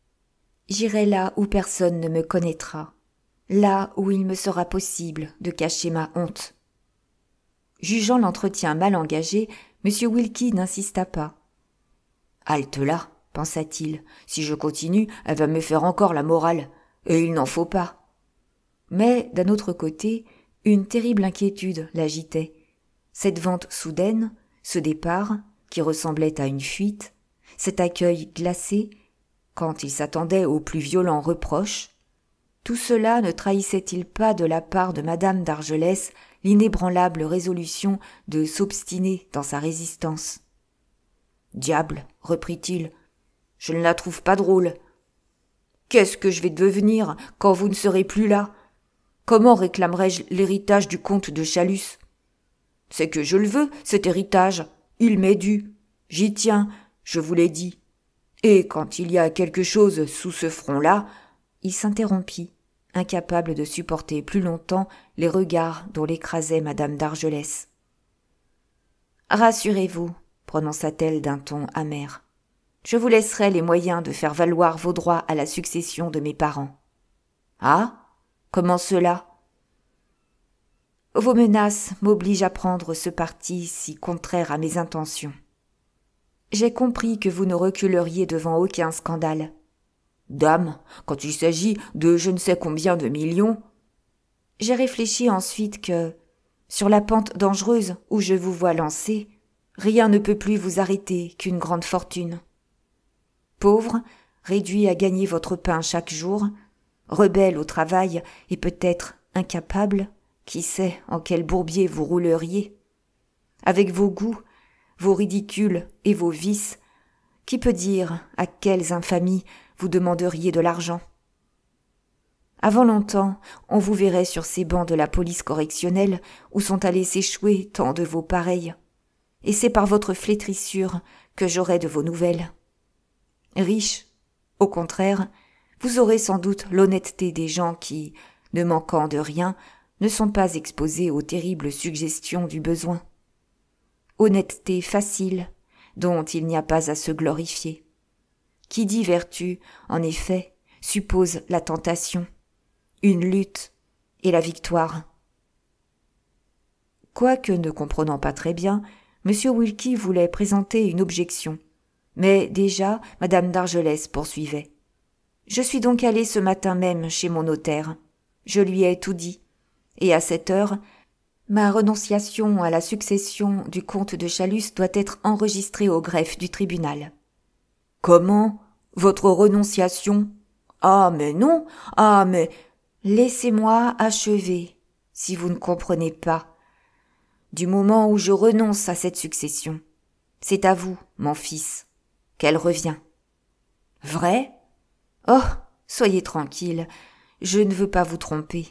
« J'irai là où personne ne me connaîtra, là où il me sera possible de cacher ma honte. » Jugeant l'entretien mal engagé, M. Wilkie n'insista pas. « Halte là, pensa-t-il, si je continue, elle va me faire encore la morale, et il n'en faut pas. » Mais, d'un autre côté, une terrible inquiétude l'agitait. Cette vente soudaine, ce départ, qui ressemblait à une fuite, cet accueil glacé, quand il s'attendait aux plus violents reproches, tout cela ne trahissait-il pas de la part de Madame d'Argelès l'inébranlable résolution de s'obstiner dans sa résistance ? « Diable, reprit-il, je ne la trouve pas drôle. Qu'est-ce que je vais devenir quand vous ne serez plus là ? Comment réclamerai-je l'héritage du comte de Chalus ? C'est que je le veux, cet héritage. Il m'est dû. J'y tiens, je vous l'ai dit. Et quand il y a quelque chose sous ce front-là, » il s'interrompit, incapable de supporter plus longtemps les regards dont l'écrasait Madame d'Argelès. « Rassurez-vous, » prononça-t-elle d'un ton amer. « Je vous laisserai les moyens de faire valoir vos droits à la succession de mes parents. »« Ah ? Comment cela ? » « Vos menaces m'obligent à prendre ce parti si contraire à mes intentions. J'ai compris que vous ne reculeriez devant aucun scandale. »« Dame, quand il s'agit de je ne sais combien de millions. » J'ai réfléchi ensuite que, sur la pente dangereuse où je vous vois lancé, rien ne peut plus vous arrêter qu'une grande fortune. Pauvre, réduit à gagner votre pain chaque jour, rebelle au travail et peut-être incapable, qui sait en quel bourbier vous rouleriez. Avec vos goûts, vos ridicules et vos vices, qui peut dire à quelles infamies vous demanderiez de l'argent ? Avant longtemps, on vous verrait sur ces bancs de la police correctionnelle où sont allés s'échouer tant de vos pareils, et c'est par votre flétrissure que j'aurai de vos nouvelles. Riche, au contraire, vous aurez sans doute l'honnêteté des gens qui, ne manquant de rien, ne sont pas exposés aux terribles suggestions du besoin. Honnêteté facile, dont il n'y a pas à se glorifier. Qui dit vertu, en effet, suppose la tentation, une lutte et la victoire. Quoique ne comprenant pas très bien, M. Wilkie voulait présenter une objection, mais déjà Madame d'Argelès poursuivait. « Je suis donc allée ce matin même chez mon notaire. Je lui ai tout dit. Et à cette heure, Ma renonciation à la succession du comte de Chalus doit être enregistrée au greffe du tribunal. »« Comment ? Votre renonciation ? Ah, mais non ! Ah, mais… » »« Laissez-moi achever, si vous ne comprenez pas. Du moment où je renonce à cette succession, c'est à vous, mon fils, qu'elle revient. »« Vrai ? Oh, soyez tranquille, je ne veux pas vous tromper.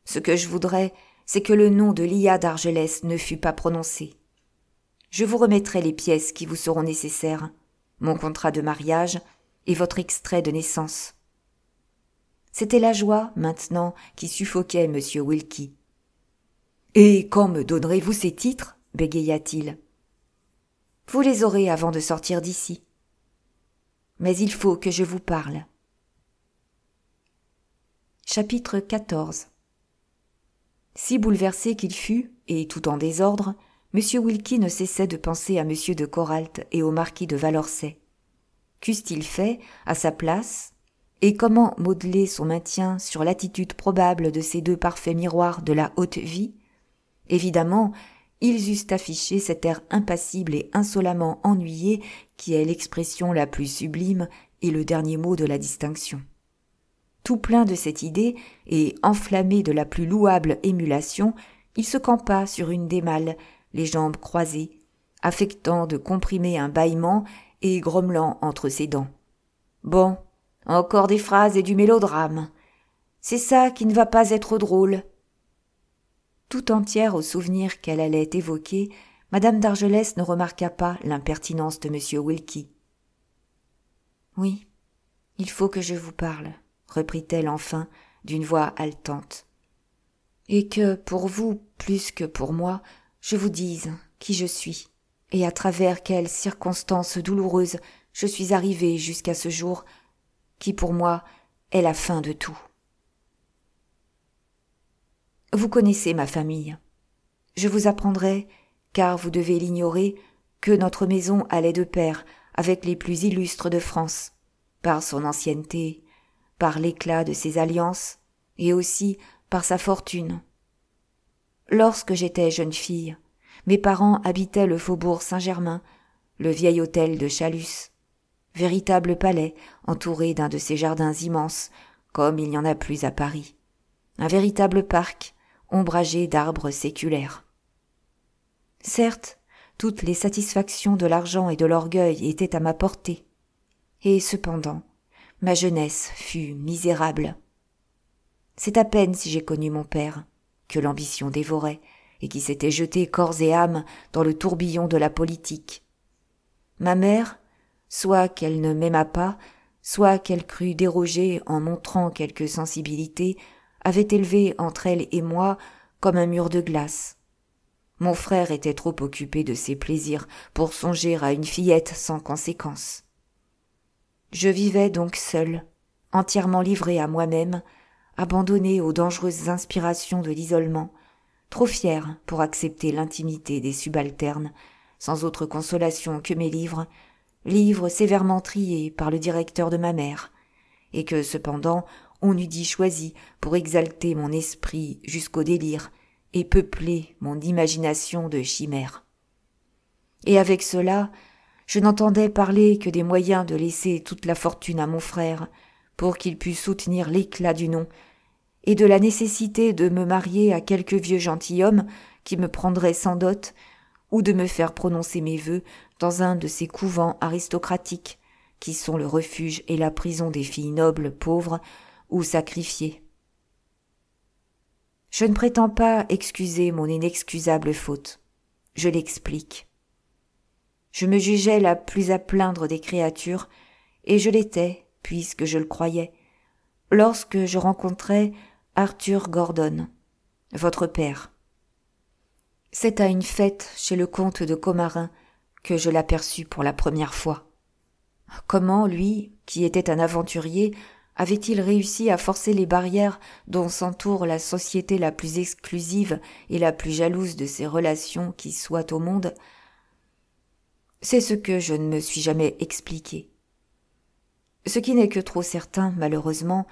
Ce que je voudrais, c'est que le nom de Lia d'Argelès ne fût pas prononcé. Je vous remettrai les pièces qui vous seront nécessaires, mon contrat de mariage et votre extrait de naissance. » C'était la joie, maintenant, qui suffoquait M. Wilkie. « Et quand me donnerez-vous ces titres ?» bégaya-t-il. « Vous les aurez avant de sortir d'ici. Mais il faut que je vous parle. » Chapitre 14. Si bouleversé qu'il fût, et tout en désordre, M. Wilkie ne cessait de penser à M. de Coralt et au marquis de Valorcey. Qu'eussent-ils fait, à sa place, et comment modeler son maintien sur l'attitude probable de ces deux parfaits miroirs de la haute vie? Évidemment, ils eussent affiché cet air impassible et insolemment ennuyé qui est l'expression la plus sublime et le dernier mot de la distinction. Tout plein de cette idée et enflammé de la plus louable émulation, il se campa sur une des malles, les jambes croisées, affectant de comprimer un bâillement et grommelant entre ses dents. « Bon, encore des phrases et du mélodrame. C'est ça qui ne va pas être drôle. » Tout entière au souvenir qu'elle allait évoquer, Madame d'Argelès ne remarqua pas l'impertinence de M. Wilkie. « Oui, il faut que je vous parle, » reprit-elle enfin d'une voix haletante. « Et que, pour vous plus que pour moi, je vous dise qui je suis, et à travers quelles circonstances douloureuses je suis arrivée jusqu'à ce jour, qui pour moi est la fin de tout. Vous connaissez ma famille. Je vous apprendrai, car vous devez l'ignorer, que notre maison allait de pair avec les plus illustres de France, par son ancienneté, par l'éclat de ses alliances, et aussi par sa fortune. Lorsque j'étais jeune fille, mes parents habitaient le faubourg Saint-Germain, le vieil hôtel de Chalus, véritable palais entouré d'un de ces jardins immenses, comme il n'y en a plus à Paris, un véritable parc ombragé d'arbres séculaires. Certes, toutes les satisfactions de l'argent et de l'orgueil étaient à ma portée, et cependant, ma jeunesse fut misérable. C'est à peine si j'ai connu mon père, que l'ambition dévorait, et qui s'était jeté corps et âme dans le tourbillon de la politique. Ma mère, soit qu'elle ne m'aimât pas, soit qu'elle crût déroger en montrant quelque sensibilité, avait élevé entre elle et moi comme un mur de glace. Mon frère était trop occupé de ses plaisirs pour songer à une fillette sans conséquence. Je vivais donc seule, entièrement livrée à moi-même, abandonnée aux dangereuses inspirations de l'isolement, trop fière pour accepter l'intimité des subalternes, sans autre consolation que mes livres sévèrement triés par le directeur de ma mère, et que cependant on eût dit choisis pour exalter mon esprit jusqu'au délire et peupler mon imagination de chimères. Et avec cela, je n'entendais parler que des moyens de laisser toute la fortune à mon frère, pour qu'il pût soutenir l'éclat du nom, et de la nécessité de me marier à quelque vieux gentilhomme qui me prendrait sans dot, ou de me faire prononcer mes vœux dans un de ces couvents aristocratiques qui sont le refuge et la prison des filles nobles, pauvres ou sacrifiées. Je ne prétends pas excuser mon inexcusable faute. Je l'explique. Je me jugeais la plus à plaindre des créatures, et je l'étais, puisque je le croyais, lorsque je rencontrai Arthur Gordon, votre père. C'est à une fête chez le comte de Commarin que je l'aperçus pour la première fois. Comment, lui, qui était un aventurier, avait-il réussi à forcer les barrières dont s'entoure la société la plus exclusive et la plus jalouse de ses relations qui soit au monde? C'est ce que je ne me suis jamais expliqué. Ce qui n'est que trop certain, malheureusement,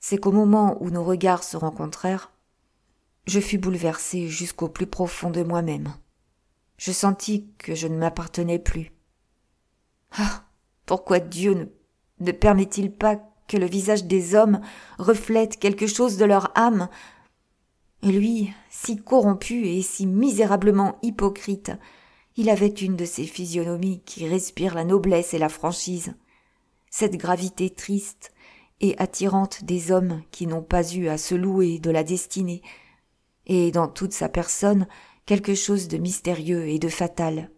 c'est qu'au moment où nos regards se rencontrèrent, Je fus bouleversée jusqu'au plus profond de moi-même. Je sentis que je ne m'appartenais plus. Ah, pourquoi Dieu ne permet-il pas que le visage des hommes reflète quelque chose de leur âme? Et lui, si corrompu et si misérablement hypocrite, il avait une de ces physionomies qui respirent la noblesse et la franchise, cette gravité triste et attirante des hommes qui n'ont pas eu à se louer de la destinée, et dans toute sa personne quelque chose de mystérieux et de fatal.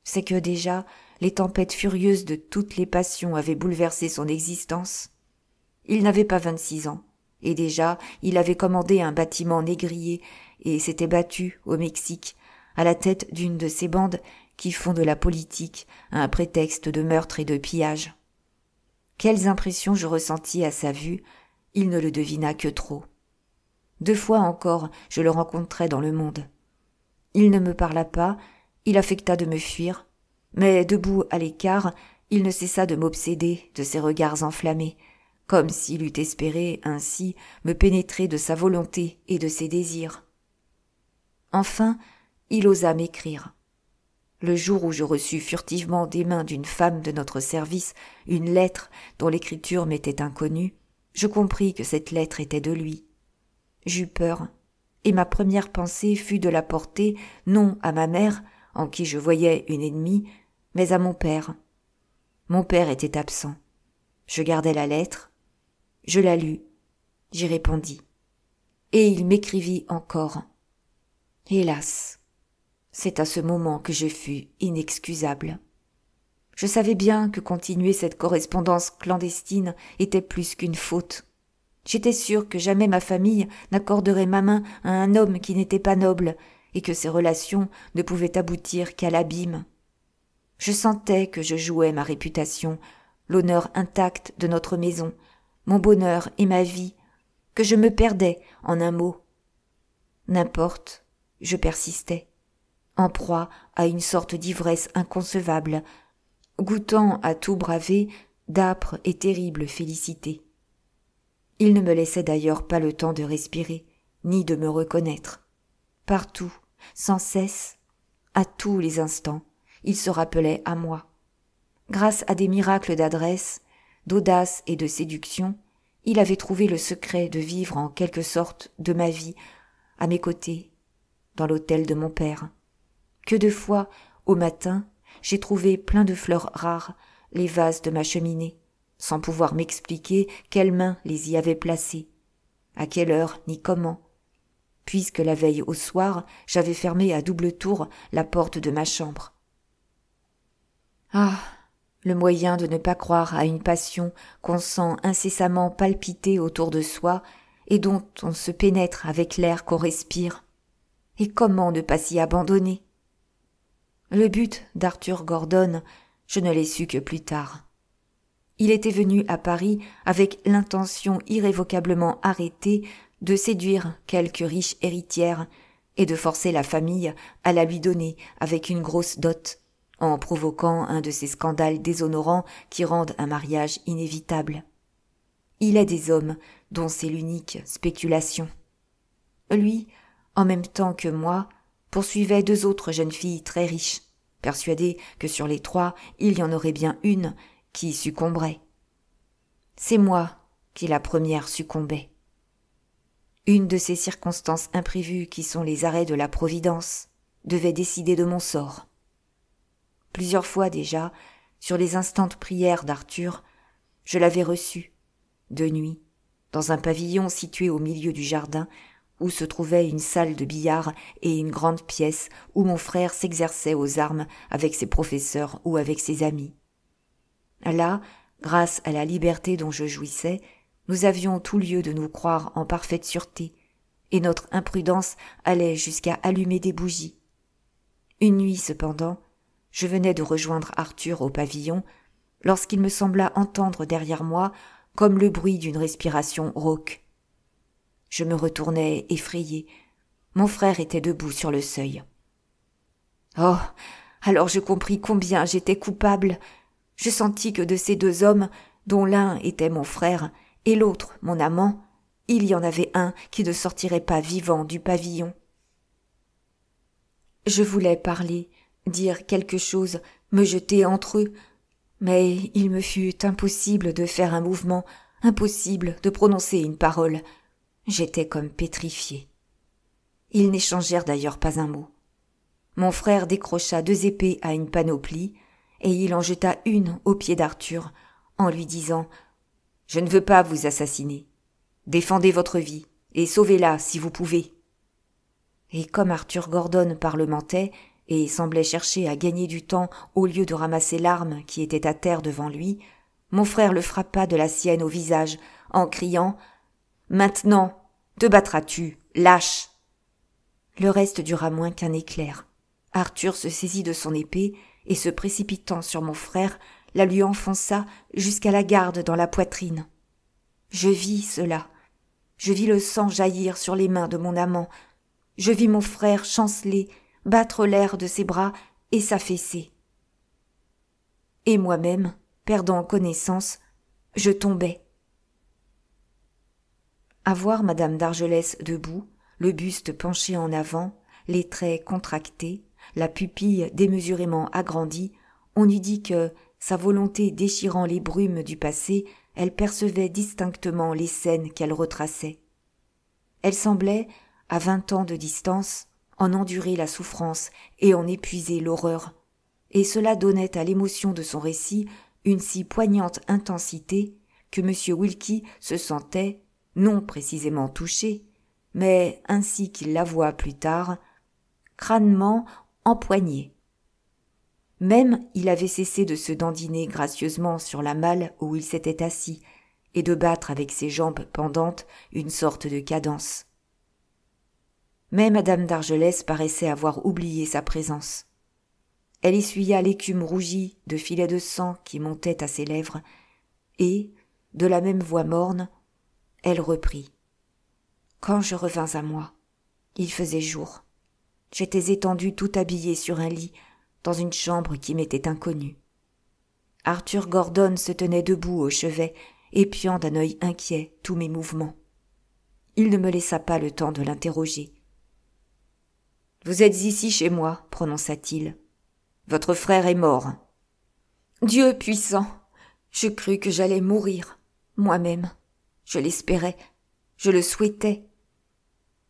C'est que déjà les tempêtes furieuses de toutes les passions avaient bouleversé son existence. Il n'avait pas 26 ans, et déjà il avait commandé un bâtiment négrier et s'était battu au Mexique à la tête d'une de ces bandes qui font de la politique un prétexte de meurtre et de pillage. Quelles impressions je ressentis à sa vue, il ne le devina que trop. 2 fois encore je le rencontrai dans le monde. Il ne me parla pas, il affecta de me fuir, mais debout à l'écart, il ne cessa de m'obséder de ses regards enflammés, comme s'il eût espéré ainsi me pénétrer de sa volonté et de ses désirs. Enfin, il osa m'écrire. Le jour où je reçus furtivement des mains d'une femme de notre service une lettre dont l'écriture m'était inconnue, je compris que cette lettre était de lui. J'eus peur, et ma première pensée fut de la porter non à ma mère, en qui je voyais une ennemie, mais à mon père. Mon père était absent. Je gardai la lettre, je la lus, j'y répondis. Et il m'écrivit encore. Hélas, c'est à ce moment que je fus inexcusable. Je savais bien que continuer cette correspondance clandestine était plus qu'une faute. J'étais sûre que jamais ma famille n'accorderait ma main à un homme qui n'était pas noble et que ces relations ne pouvaient aboutir qu'à l'abîme. Je sentais que je jouais ma réputation, l'honneur intact de notre maison, mon bonheur et ma vie, que je me perdais en un mot. N'importe, je persistais, en proie à une sorte d'ivresse inconcevable, goûtant à tout braver d'âpres et terribles félicités. Il ne me laissait d'ailleurs pas le temps de respirer, ni de me reconnaître. Partout, sans cesse, à tous les instants, il se rappelait à moi. Grâce à des miracles d'adresse, d'audace et de séduction, il avait trouvé le secret de vivre en quelque sorte de ma vie, à mes côtés, dans l'hôtel de mon père. Que de fois, au matin, j'ai trouvé plein de fleurs rares les vases de ma cheminée, sans pouvoir m'expliquer quelle main les y avait placées, à quelle heure ni comment, puisque la veille au soir, j'avais fermé à double tour la porte de ma chambre. Ah, le moyen de ne pas croire à une passion qu'on sent incessamment palpiter autour de soi et dont on se pénètre avec l'air qu'on respire. Et comment ne pas s'y abandonner? Le but d'Arthur Gordon, je ne l'ai su que plus tard. Il était venu à Paris avec l'intention irrévocablement arrêtée de séduire quelque riche héritière et de forcer la famille à la lui donner avec une grosse dot, en provoquant un de ces scandales déshonorants qui rendent un mariage inévitable. Il est des hommes dont c'est l'unique spéculation. Lui, en même temps que moi, poursuivait 2 autres jeunes filles très riches, persuadé que sur les 3, il y en aurait bien une qui succomberait. C'est moi qui la première succombais. Une de ces circonstances imprévues qui sont les arrêts de la Providence devait décider de mon sort. Plusieurs fois déjà, sur les instantes prières d'Arthur, je l'avais reçu, de nuit, dans un pavillon situé au milieu du jardin, où se trouvait une salle de billard et une grande pièce où mon frère s'exerçait aux armes avec ses professeurs ou avec ses amis. Là, grâce à la liberté dont je jouissais, nous avions tout lieu de nous croire en parfaite sûreté, et notre imprudence allait jusqu'à allumer des bougies. Une nuit cependant, je venais de rejoindre Arthur au pavillon, lorsqu'il me sembla entendre derrière moi comme le bruit d'une respiration rauque. Je me retournai effrayée. Mon frère était debout sur le seuil. Oh, alors je compris combien j'étais coupable. Je sentis que de ces 2 hommes, dont l'un était mon frère et l'autre mon amant, Il y en avait un qui ne sortirait pas vivant du pavillon. Je voulais parler, dire quelque chose, me jeter entre eux, mais il me fut impossible de faire un mouvement, impossible de prononcer une parole. J'étais comme pétrifiée. Ils n'échangèrent d'ailleurs pas un mot. Mon frère décrocha 2 épées à une panoplie, et il en jeta une aux pieds d'Arthur, en lui disant « Je ne veux pas vous assassiner. Défendez votre vie, et sauvez-la si vous pouvez. » Et comme Arthur Gordon parlementait, et semblait chercher à gagner du temps au lieu de ramasser l'arme qui était à terre devant lui, mon frère le frappa de la sienne au visage, en criant « Maintenant, te battras-tu, lâche !» Le reste dura moins qu'un éclair. Arthur se saisit de son épée et, se précipitant sur mon frère, la lui enfonça jusqu'à la garde dans la poitrine. Je vis cela. Je vis le sang jaillir sur les mains de mon amant. Je vis mon frère chanceler, battre l'air de ses bras et s'affaisser. Et moi-même, perdant connaissance, je tombais. À voir madame d'Argelès debout, le buste penché en avant, les traits contractés, la pupille démesurément agrandie, on eût dit que, sa volonté déchirant les brumes du passé, elle percevait distinctement les scènes qu'elle retraçait. Elle semblait, à 20 ans de distance, en endurer la souffrance et en épuiser l'horreur, et cela donnait à l'émotion de son récit une si poignante intensité que M. Wilkie se sentait, non précisément touché, mais ainsi qu'il l'avoua plus tard, crânement empoigné. Même il avait cessé de se dandiner gracieusement sur la malle où il s'était assis et de battre avec ses jambes pendantes une sorte de cadence. Mais madame d'Argelès paraissait avoir oublié sa présence. Elle essuya l'écume rougie de filets de sang qui montaient à ses lèvres et, de la même voix morne, elle reprit. Quand je revins à moi, il faisait jour. J'étais étendue tout habillée sur un lit, dans une chambre qui m'était inconnue. Arthur Gordon se tenait debout au chevet, épiant d'un œil inquiet tous mes mouvements. Il ne me laissa pas le temps de l'interroger. « Vous êtes ici chez moi, prononça-t-il. Votre frère est mort. »« Dieu puissant, je crus que j'allais mourir, moi-même. Je l'espérais, je le souhaitais.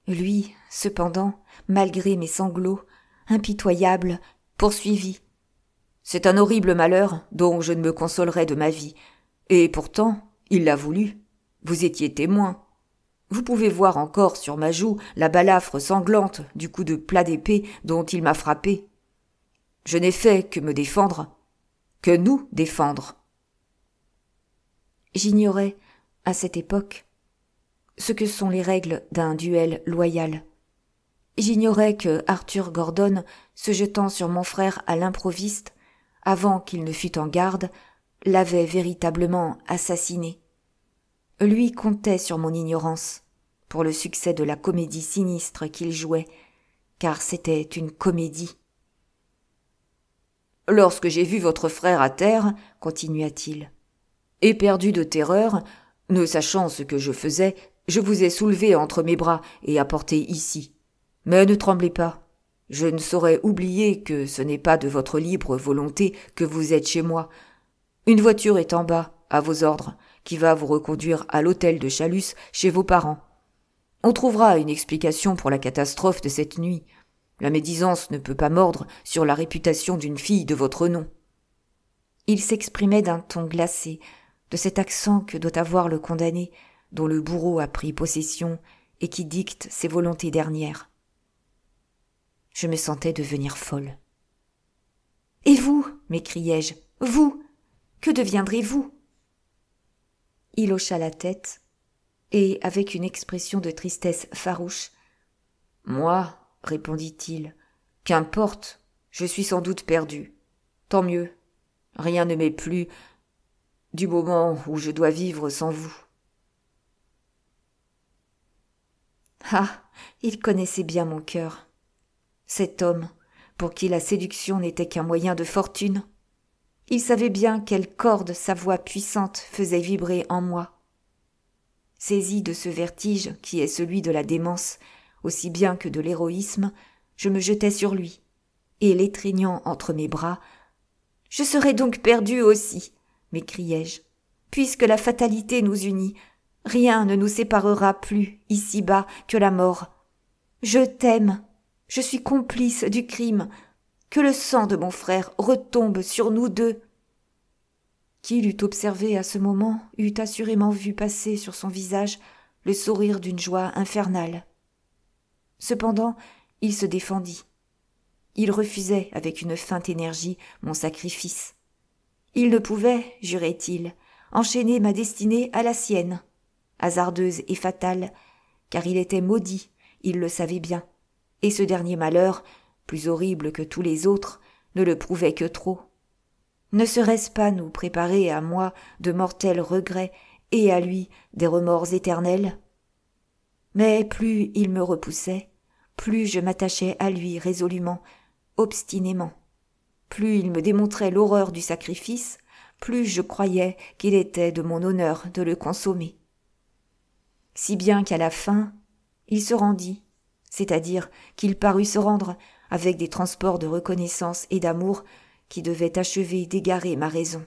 Lui, cependant, malgré mes sanglots, impitoyable, poursuivit. C'est un horrible malheur dont je ne me consolerai de ma vie. Et pourtant, il l'a voulu. Vous étiez témoin. Vous pouvez voir encore sur ma joue la balafre sanglante du coup de plat d'épée dont il m'a frappé. Je n'ai fait que me défendre, que nous défendre. J'ignorais, à cette époque, ce que sont les règles d'un duel loyal. J'ignorais que Arthur Gordon, se jetant sur mon frère à l'improviste, avant qu'il ne fût en garde, l'avait véritablement assassiné. Lui comptait sur mon ignorance, pour le succès de la comédie sinistre qu'il jouait, car c'était une comédie. « Lorsque j'ai vu votre frère à terre, continua-t-il, éperdu de terreur, ne sachant ce que je faisais, je vous ai soulevé entre mes bras et apporté ici. Mais ne tremblez pas, je ne saurais oublier que ce n'est pas de votre libre volonté que vous êtes chez moi. Une voiture est en bas, à vos ordres, qui va vous reconduire à l'hôtel de Chalus chez vos parents. On trouvera une explication pour la catastrophe de cette nuit. La médisance ne peut pas mordre sur la réputation d'une fille de votre nom. » Il s'exprimait d'un ton glacé, de cet accent que doit avoir le condamné, dont le bourreau a pris possession et qui dicte ses volontés dernières. Je me sentais devenir folle. « Et vous, m'écriai-je, vous, que deviendrez-vous » Il hocha la tête, et avec une expression de tristesse farouche, « Moi, répondit-il, qu'importe, je suis sans doute perdu. Tant mieux, rien ne m'est plus du moment où je dois vivre sans vous. » Ah, il connaissait bien mon cœur. Cet homme, pour qui la séduction n'était qu'un moyen de fortune. Il savait bien quelle corde sa voix puissante faisait vibrer en moi. Saisi de ce vertige qui est celui de la démence, aussi bien que de l'héroïsme, je me jetai sur lui, et l'étreignant entre mes bras, « Je serai donc perdu aussi, m'écriai-je, puisque la fatalité nous unit, rien ne nous séparera plus ici-bas que la mort. Je t'aime, je suis complice du crime, que le sang de mon frère retombe sur nous deux. » Qui l'eût observé à ce moment eût assurément vu passer sur son visage le sourire d'une joie infernale. Cependant, il se défendit. Il refusait avec une feinte énergie mon sacrifice. Il ne pouvait, jurait-il, enchaîner ma destinée à la sienne, hasardeuse et fatale, car il était maudit, il le savait bien, et ce dernier malheur, plus horrible que tous les autres, ne le prouvait que trop. Ne serait-ce pas nous préparer à moi de mortels regrets et à lui des remords éternels? Mais plus il me repoussait, plus je m'attachais à lui résolument, obstinément. Plus il me démontrait l'horreur du sacrifice, plus je croyais qu'il était de mon honneur de le consommer. Si bien qu'à la fin, il se rendit, c'est-à-dire qu'il parut se rendre avec des transports de reconnaissance et d'amour qui devaient achever d'égarer ma raison.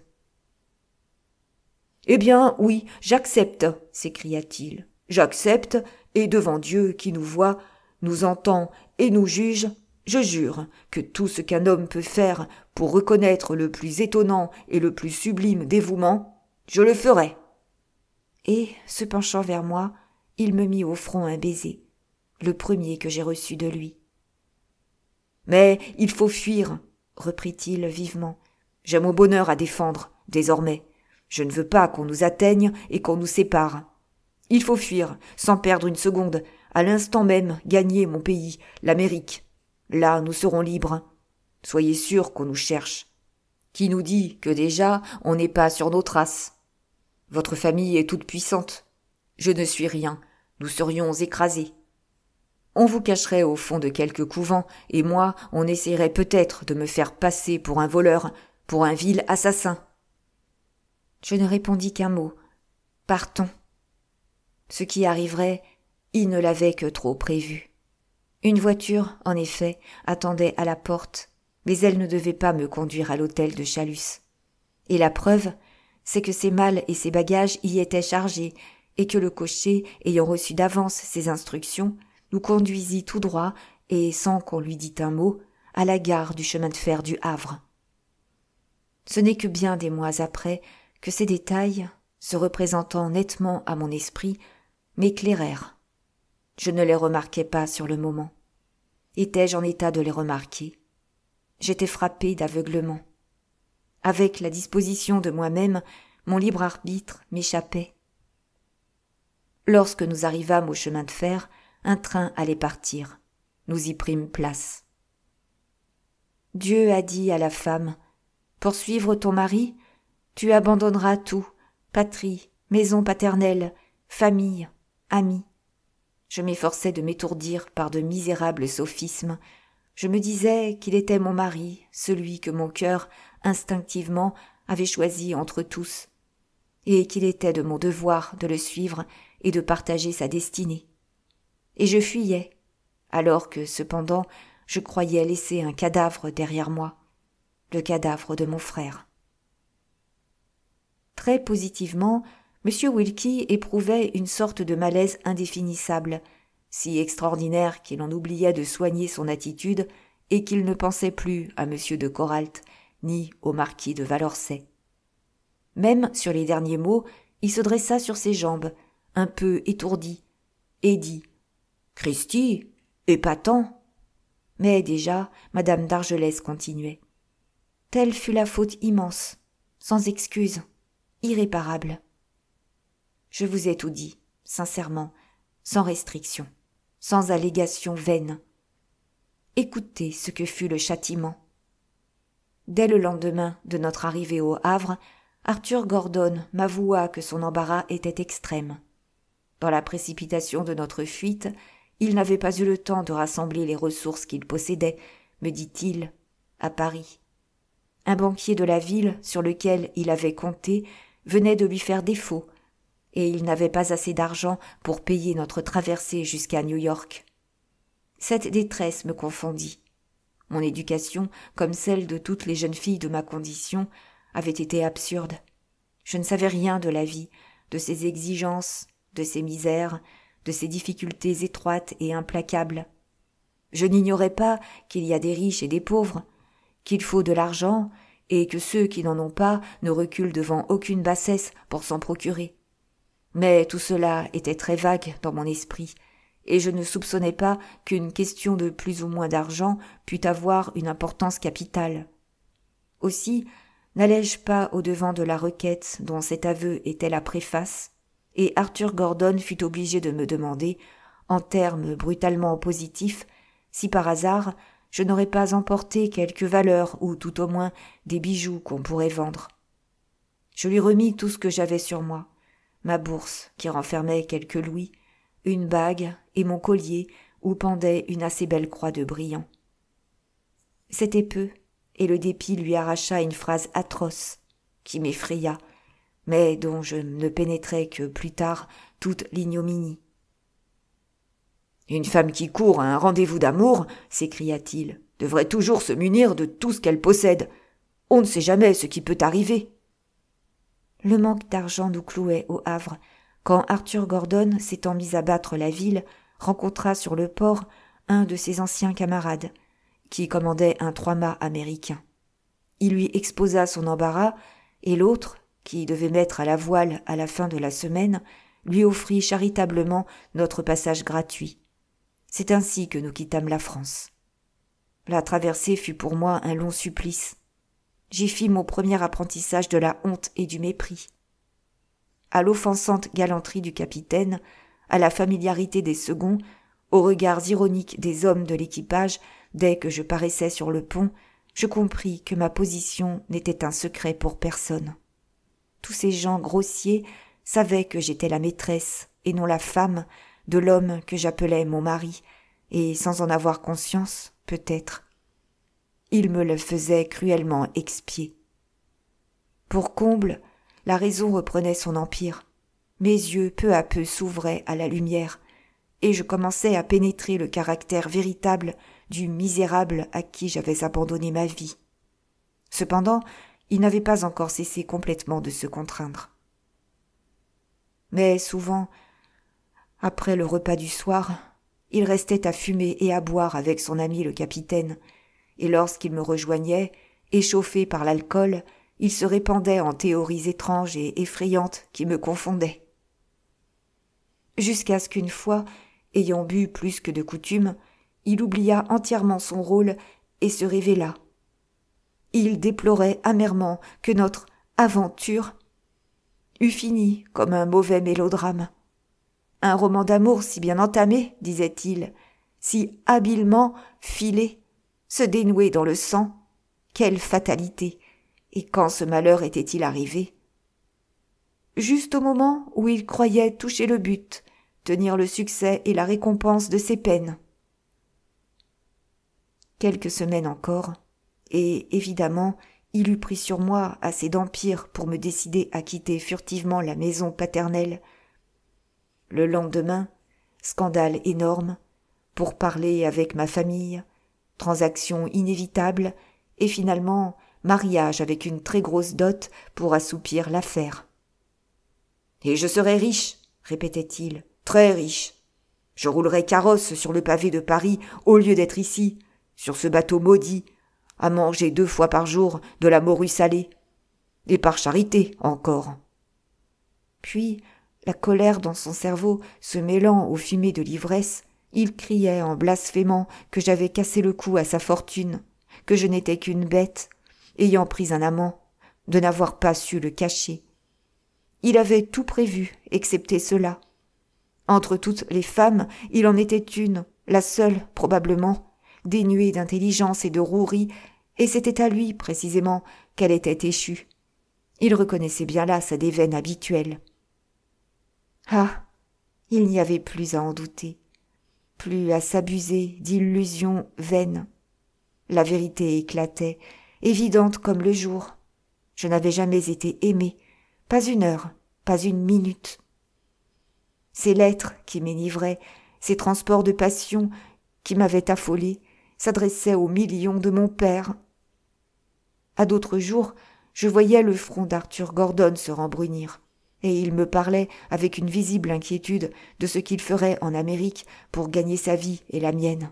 « Eh bien, oui, j'accepte, s'écria-t-il. J'accepte, et devant Dieu qui nous voit, nous entend et nous juge, je jure que tout ce qu'un homme peut faire pour reconnaître le plus étonnant et le plus sublime dévouement, je le ferai. » Et, se penchant vers moi, il me mit au front un baiser, le premier que j'ai reçu de lui. « Mais il faut fuir, reprit-il vivement. J'ai mon bonheur à défendre, désormais. Je ne veux pas qu'on nous atteigne et qu'on nous sépare. Il faut fuir, sans perdre une seconde, à l'instant même gagner mon pays, l'Amérique. Là, nous serons libres. Soyez sûrs qu'on nous cherche. Qui nous dit que déjà on n'est pas sur nos traces? Votre famille est toute puissante. Je ne suis rien. Nous serions écrasés. On vous cacherait au fond de quelque couvent, et moi, on essaierait peut-être de me faire passer pour un voleur, pour un vil assassin. Je ne répondis qu'un mot. Partons. Ce qui arriverait, il ne l'avait que trop prévu. Une voiture, en effet, attendait à la porte, mais elle ne devait pas me conduire à l'hôtel de Chalus. Et la preuve, c'est que ses malles et ses bagages y étaient chargés, et que le cocher, ayant reçu d'avance ses instructions, nous conduisit tout droit, et sans qu'on lui dît un mot, à la gare du chemin de fer du Havre. Ce n'est que bien des mois après que ces détails, se représentant nettement à mon esprit, m'éclairèrent. Je ne les remarquais pas sur le moment. Étais-je en état de les remarquer? J'étais frappé d'aveuglement. Avec la disposition de moi-même, mon libre arbitre m'échappait. Lorsque nous arrivâmes au chemin de fer, un train allait partir. Nous y prîmes place. Dieu a dit à la femme, « Pour suivre ton mari, tu abandonneras tout, patrie, maison paternelle, famille, amis. » Je m'efforçais de m'étourdir par de misérables sophismes. Je me disais qu'il était mon mari, celui que mon cœur, instinctivement, avait choisi entre tous, et qu'il était de mon devoir de le suivre et de partager sa destinée. Et je fuyais, alors que, cependant, je croyais laisser un cadavre derrière moi, le cadavre de mon frère. Très positivement, M. Wilkie éprouvait une sorte de malaise indéfinissable, si extraordinaire qu'il en oubliait de soigner son attitude et qu'il ne pensait plus à M. de Coralt ni au marquis de Valorcey. Même sur les derniers mots, il se dressa sur ses jambes, un peu étourdi, et dit « Cristi, épatant !» Mais déjà, Madame d'Argelès continuait. Telle fut la faute immense, sans excuse, irréparable. Je vous ai tout dit, sincèrement, sans restriction, sans allégation vaine. Écoutez ce que fut le châtiment. Dès le lendemain de notre arrivée au Havre, Arthur Gordon m'avoua que son embarras était extrême. Dans la précipitation de notre fuite, il n'avait pas eu le temps de rassembler les ressources qu'il possédait, me dit-il, à Paris. Un banquier de la ville sur lequel il avait compté venait de lui faire défaut, et il n'avait pas assez d'argent pour payer notre traversée jusqu'à New York. Cette détresse me confondit. Mon éducation, comme celle de toutes les jeunes filles de ma condition, avait été absurde. Je ne savais rien de la vie, de ses exigences, de ses misères, de ses difficultés étroites et implacables. Je n'ignorais pas qu'il y a des riches et des pauvres, qu'il faut de l'argent et que ceux qui n'en ont pas ne reculent devant aucune bassesse pour s'en procurer. Mais tout cela était très vague dans mon esprit, et je ne soupçonnais pas qu'une question de plus ou moins d'argent pût avoir une importance capitale. Aussi, n'allais-je pas au-devant de la requête dont cet aveu était la préface, et Arthur Gordon fut obligé de me demander, en termes brutalement positifs, si par hasard je n'aurais pas emporté quelque valeur ou tout au moins des bijoux qu'on pourrait vendre. Je lui remis tout ce que j'avais sur moi, ma bourse qui renfermait quelques louis, une bague et mon collier où pendait une assez belle croix de brillants. C'était peu, et le dépit lui arracha une phrase atroce, qui m'effraya, mais dont je ne pénétrai que plus tard toute l'ignominie. « Une femme qui court à un rendez-vous d'amour, s'écria-t-il, devrait toujours se munir de tout ce qu'elle possède. On ne sait jamais ce qui peut arriver. » Le manque d'argent nous clouait au Havre, quand Arthur Gordon, s'étant mis à battre la ville, rencontra sur le port un de ses anciens camarades, qui commandait un 3-mâts américain. Il lui exposa son embarras, et l'autre, qui devait mettre à la voile à la fin de la semaine, lui offrit charitablement notre passage gratuit. C'est ainsi que nous quittâmes la France. La traversée fut pour moi un long supplice. J'y fis mon premier apprentissage de la honte et du mépris. À l'offensante galanterie du capitaine, à la familiarité des seconds, aux regards ironiques des hommes de l'équipage dès que je paraissais sur le pont, je compris que ma position n'était un secret pour personne. Tous ces gens grossiers savaient que j'étais la maîtresse et non la femme de l'homme que j'appelais mon mari, et sans en avoir conscience, peut-être. Ils me le faisaient cruellement expier. Pour comble, la raison reprenait son empire. Mes yeux peu à peu s'ouvraient à la lumière, et je commençais à pénétrer le caractère véritable du misérable à qui j'avais abandonné ma vie. Cependant, il n'avait pas encore cessé complètement de se contraindre. Mais souvent, après le repas du soir, il restait à fumer et à boire avec son ami le capitaine, et lorsqu'il me rejoignait, échauffé par l'alcool, il se répandait en théories étranges et effrayantes qui me confondaient. Jusqu'à ce qu'une fois, ayant bu plus que de coutume, il oublia entièrement son rôle et se révéla. Il déplorait amèrement que notre aventure eût fini comme un mauvais mélodrame. Un roman d'amour si bien entamé, disait-il, si habilement filé, se dénouer dans le sang, quelle fatalité! Et quand ce malheur était-il arrivé? Juste au moment où il croyait toucher le but, tenir le succès et la récompense de ses peines. Quelques semaines encore, et évidemment, il eût pris sur moi assez d'empire pour me décider à quitter furtivement la maison paternelle. Le lendemain, scandale énorme, pour parler avec ma famille, transaction inévitable, et finalement mariage avec une très grosse dot pour assoupir l'affaire. « Et je serai riche, répétait-il, très riche. Je roulerai carrosse sur le pavé de Paris au lieu d'être ici, sur ce bateau maudit, à manger 2 fois par jour de la morue salée. Et par charité encore. » Puis, la colère dans son cerveau se mêlant aux fumées de l'ivresse, il criait en blasphémant que j'avais cassé le cou à sa fortune, que je n'étais qu'une bête, ayant pris un amant, de n'avoir pas su le cacher. Il avait tout prévu, excepté cela. Entre toutes les femmes, il en était une, la seule, probablement, dénuée d'intelligence et de rouerie, et c'était à lui, précisément, qu'elle était échue. Il reconnaissait bien là sa déveine habituelle. Ah, il n'y avait plus à en douter, plus à s'abuser d'illusions vaines. La vérité éclatait, évidente comme le jour. Je n'avais jamais été aimée, pas une heure, pas une minute. Ces lettres qui m'enivraient, ces transports de passion qui m'avaient affolée, s'adressaient aux millions de mon père. À d'autres jours, je voyais le front d'Arthur Gordon se rembrunir, et il me parlait avec une visible inquiétude de ce qu'il ferait en Amérique pour gagner sa vie et la mienne.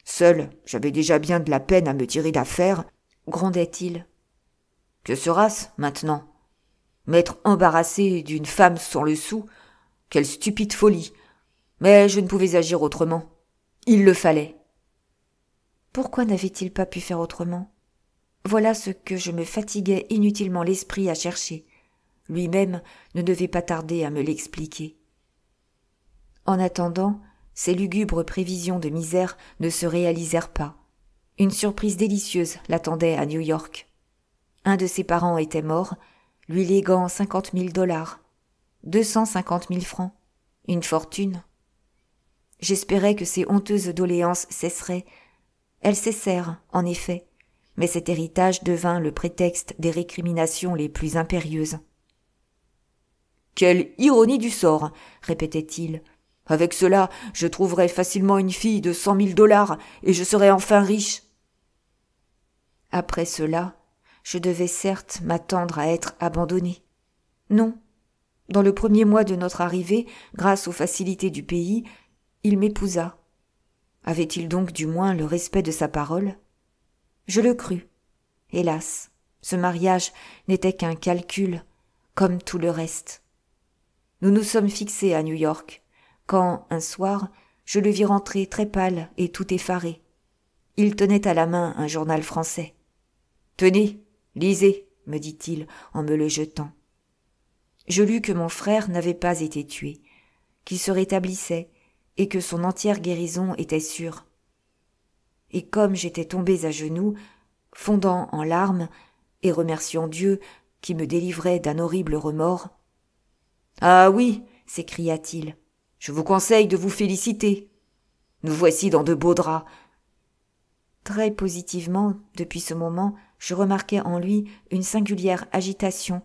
Seul, j'avais déjà bien de la peine à me tirer d'affaire, grondait-il. Que sera-ce maintenant ? M'être embarrassé d'une femme sans le sou ? Quelle stupide folie ! Mais je ne pouvais agir autrement. Il le fallait. Pourquoi n'avait-il pas pu faire autrement ? Voilà ce que je me fatiguais inutilement l'esprit à chercher. Lui-même ne devait pas tarder à me l'expliquer. En attendant, ces lugubres prévisions de misère ne se réalisèrent pas. Une surprise délicieuse l'attendait à New York. Un de ses parents était mort, lui léguant $50,000, 250 000 francs, une fortune. J'espérais que ces honteuses doléances cesseraient. Elles cessèrent, en effet, mais cet héritage devint le prétexte des récriminations les plus impérieuses. « Quelle ironie du sort !» répétait-il. « Avec cela, je trouverai facilement une fille de $100,000 et je serai enfin riche. » Après cela, je devais certes m'attendre à être abandonné. Non, dans le premier mois de notre arrivée, grâce aux facilités du pays, il m'épousa. Avait-il donc du moins le respect de sa parole ? Je le crus. Hélas, ce mariage n'était qu'un calcul, comme tout le reste. Nous nous sommes fixés à New York, quand, un soir, je le vis rentrer très pâle et tout effaré. Il tenait à la main un journal français. « Tenez, lisez, me dit-il en me le jetant. Je lus que mon frère n'avait pas été tué, qu'il se rétablissait et que son entière guérison était sûre. Et comme j'étais tombée à genoux, fondant en larmes et remerciant Dieu qui me délivrait d'un horrible remords. « Ah oui, s'écria-t-il, je vous conseille de vous féliciter. Nous voici dans de beaux draps. » Très positivement, depuis ce moment, je remarquais en lui une singulière agitation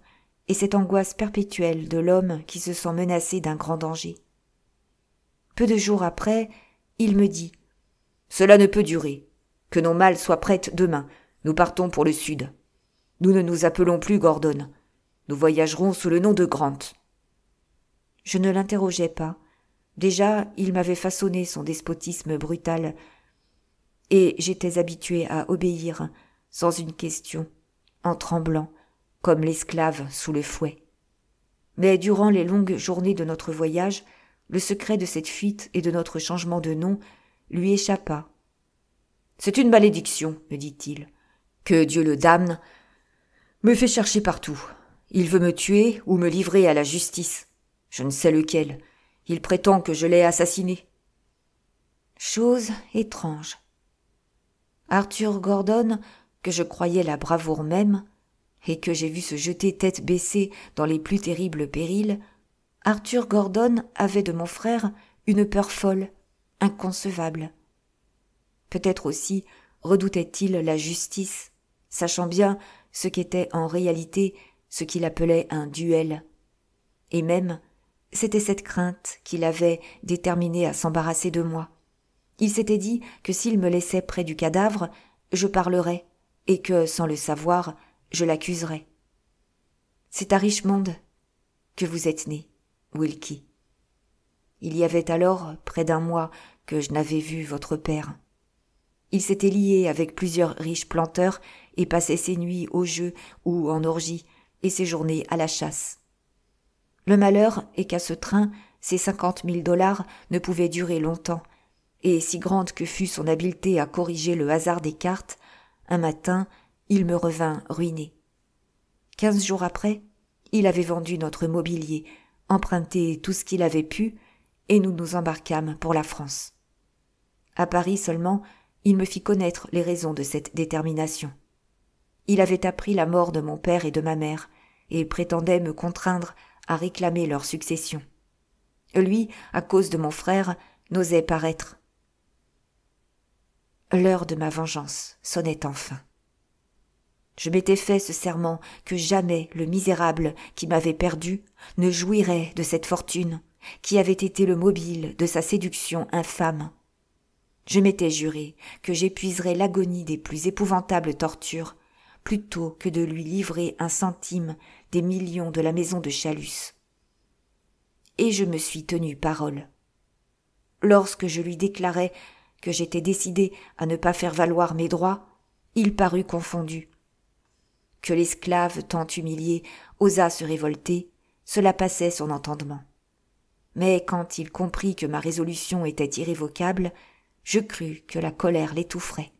et cette angoisse perpétuelle de l'homme qui se sent menacé d'un grand danger. Peu de jours après, il me dit « Cela ne peut durer. Que nos malles soient prêtes demain. Nous partons pour le sud. Nous ne nous appelons plus Gordon. Nous voyagerons sous le nom de Grant. » Je ne l'interrogeais pas. Déjà, il m'avait façonné son despotisme brutal, et j'étais habituée à obéir, sans une question, en tremblant, comme l'esclave sous le fouet. Mais durant les longues journées de notre voyage, le secret de cette fuite et de notre changement de nom lui échappa. « C'est une malédiction, me dit-il, que Dieu le damne, me fait chercher partout. Il veut me tuer ou me livrer à la justice. Je ne sais lequel. Il prétend que je l'ai assassiné. » Chose étrange. Arthur Gordon, que je croyais la bravoure même, et que j'ai vu se jeter tête baissée dans les plus terribles périls, Arthur Gordon avait de mon frère une peur folle, inconcevable. Peut-être aussi redoutait-il la justice, sachant bien ce qu'était en réalité ce qu'il appelait un duel. Et même, c'était cette crainte qui l'avait déterminé à s'embarrasser de moi. Il s'était dit que s'il me laissait près du cadavre, je parlerais, et que, sans le savoir, je l'accuserais. C'est à Richmond que vous êtes né, Wilkie. Il y avait alors près d'1 mois que je n'avais vu votre père. Il s'était lié avec plusieurs riches planteurs et passait ses nuits au jeu ou en orgie et ses journées à la chasse. Le malheur est qu'à ce train, ces $50,000 ne pouvaient durer longtemps, et si grande que fût son habileté à corriger le hasard des cartes, un matin, il me revint ruiné. 15 jours après, il avait vendu notre mobilier, emprunté tout ce qu'il avait pu, et nous nous embarquâmes pour la France. À Paris seulement, il me fit connaître les raisons de cette détermination. Il avait appris la mort de mon père et de ma mère, et prétendait me contraindre à réclamer leur succession. Lui, à cause de mon frère, n'osait paraître. L'heure de ma vengeance sonnait enfin. Je m'étais fait ce serment que jamais le misérable qui m'avait perdu ne jouirait de cette fortune qui avait été le mobile de sa séduction infâme. Je m'étais juré que j'épuiserais l'agonie des plus épouvantables tortures plutôt que de lui livrer un centime des millions de la maison de Châlus. Et je me suis tenu parole. Lorsque je lui déclarai que j'étais décidé à ne pas faire valoir mes droits, il parut confondu. Que l'esclave tant humilié osât se révolter, cela passait son entendement. Mais quand il comprit que ma résolution était irrévocable, je crus que la colère l'étoufferait.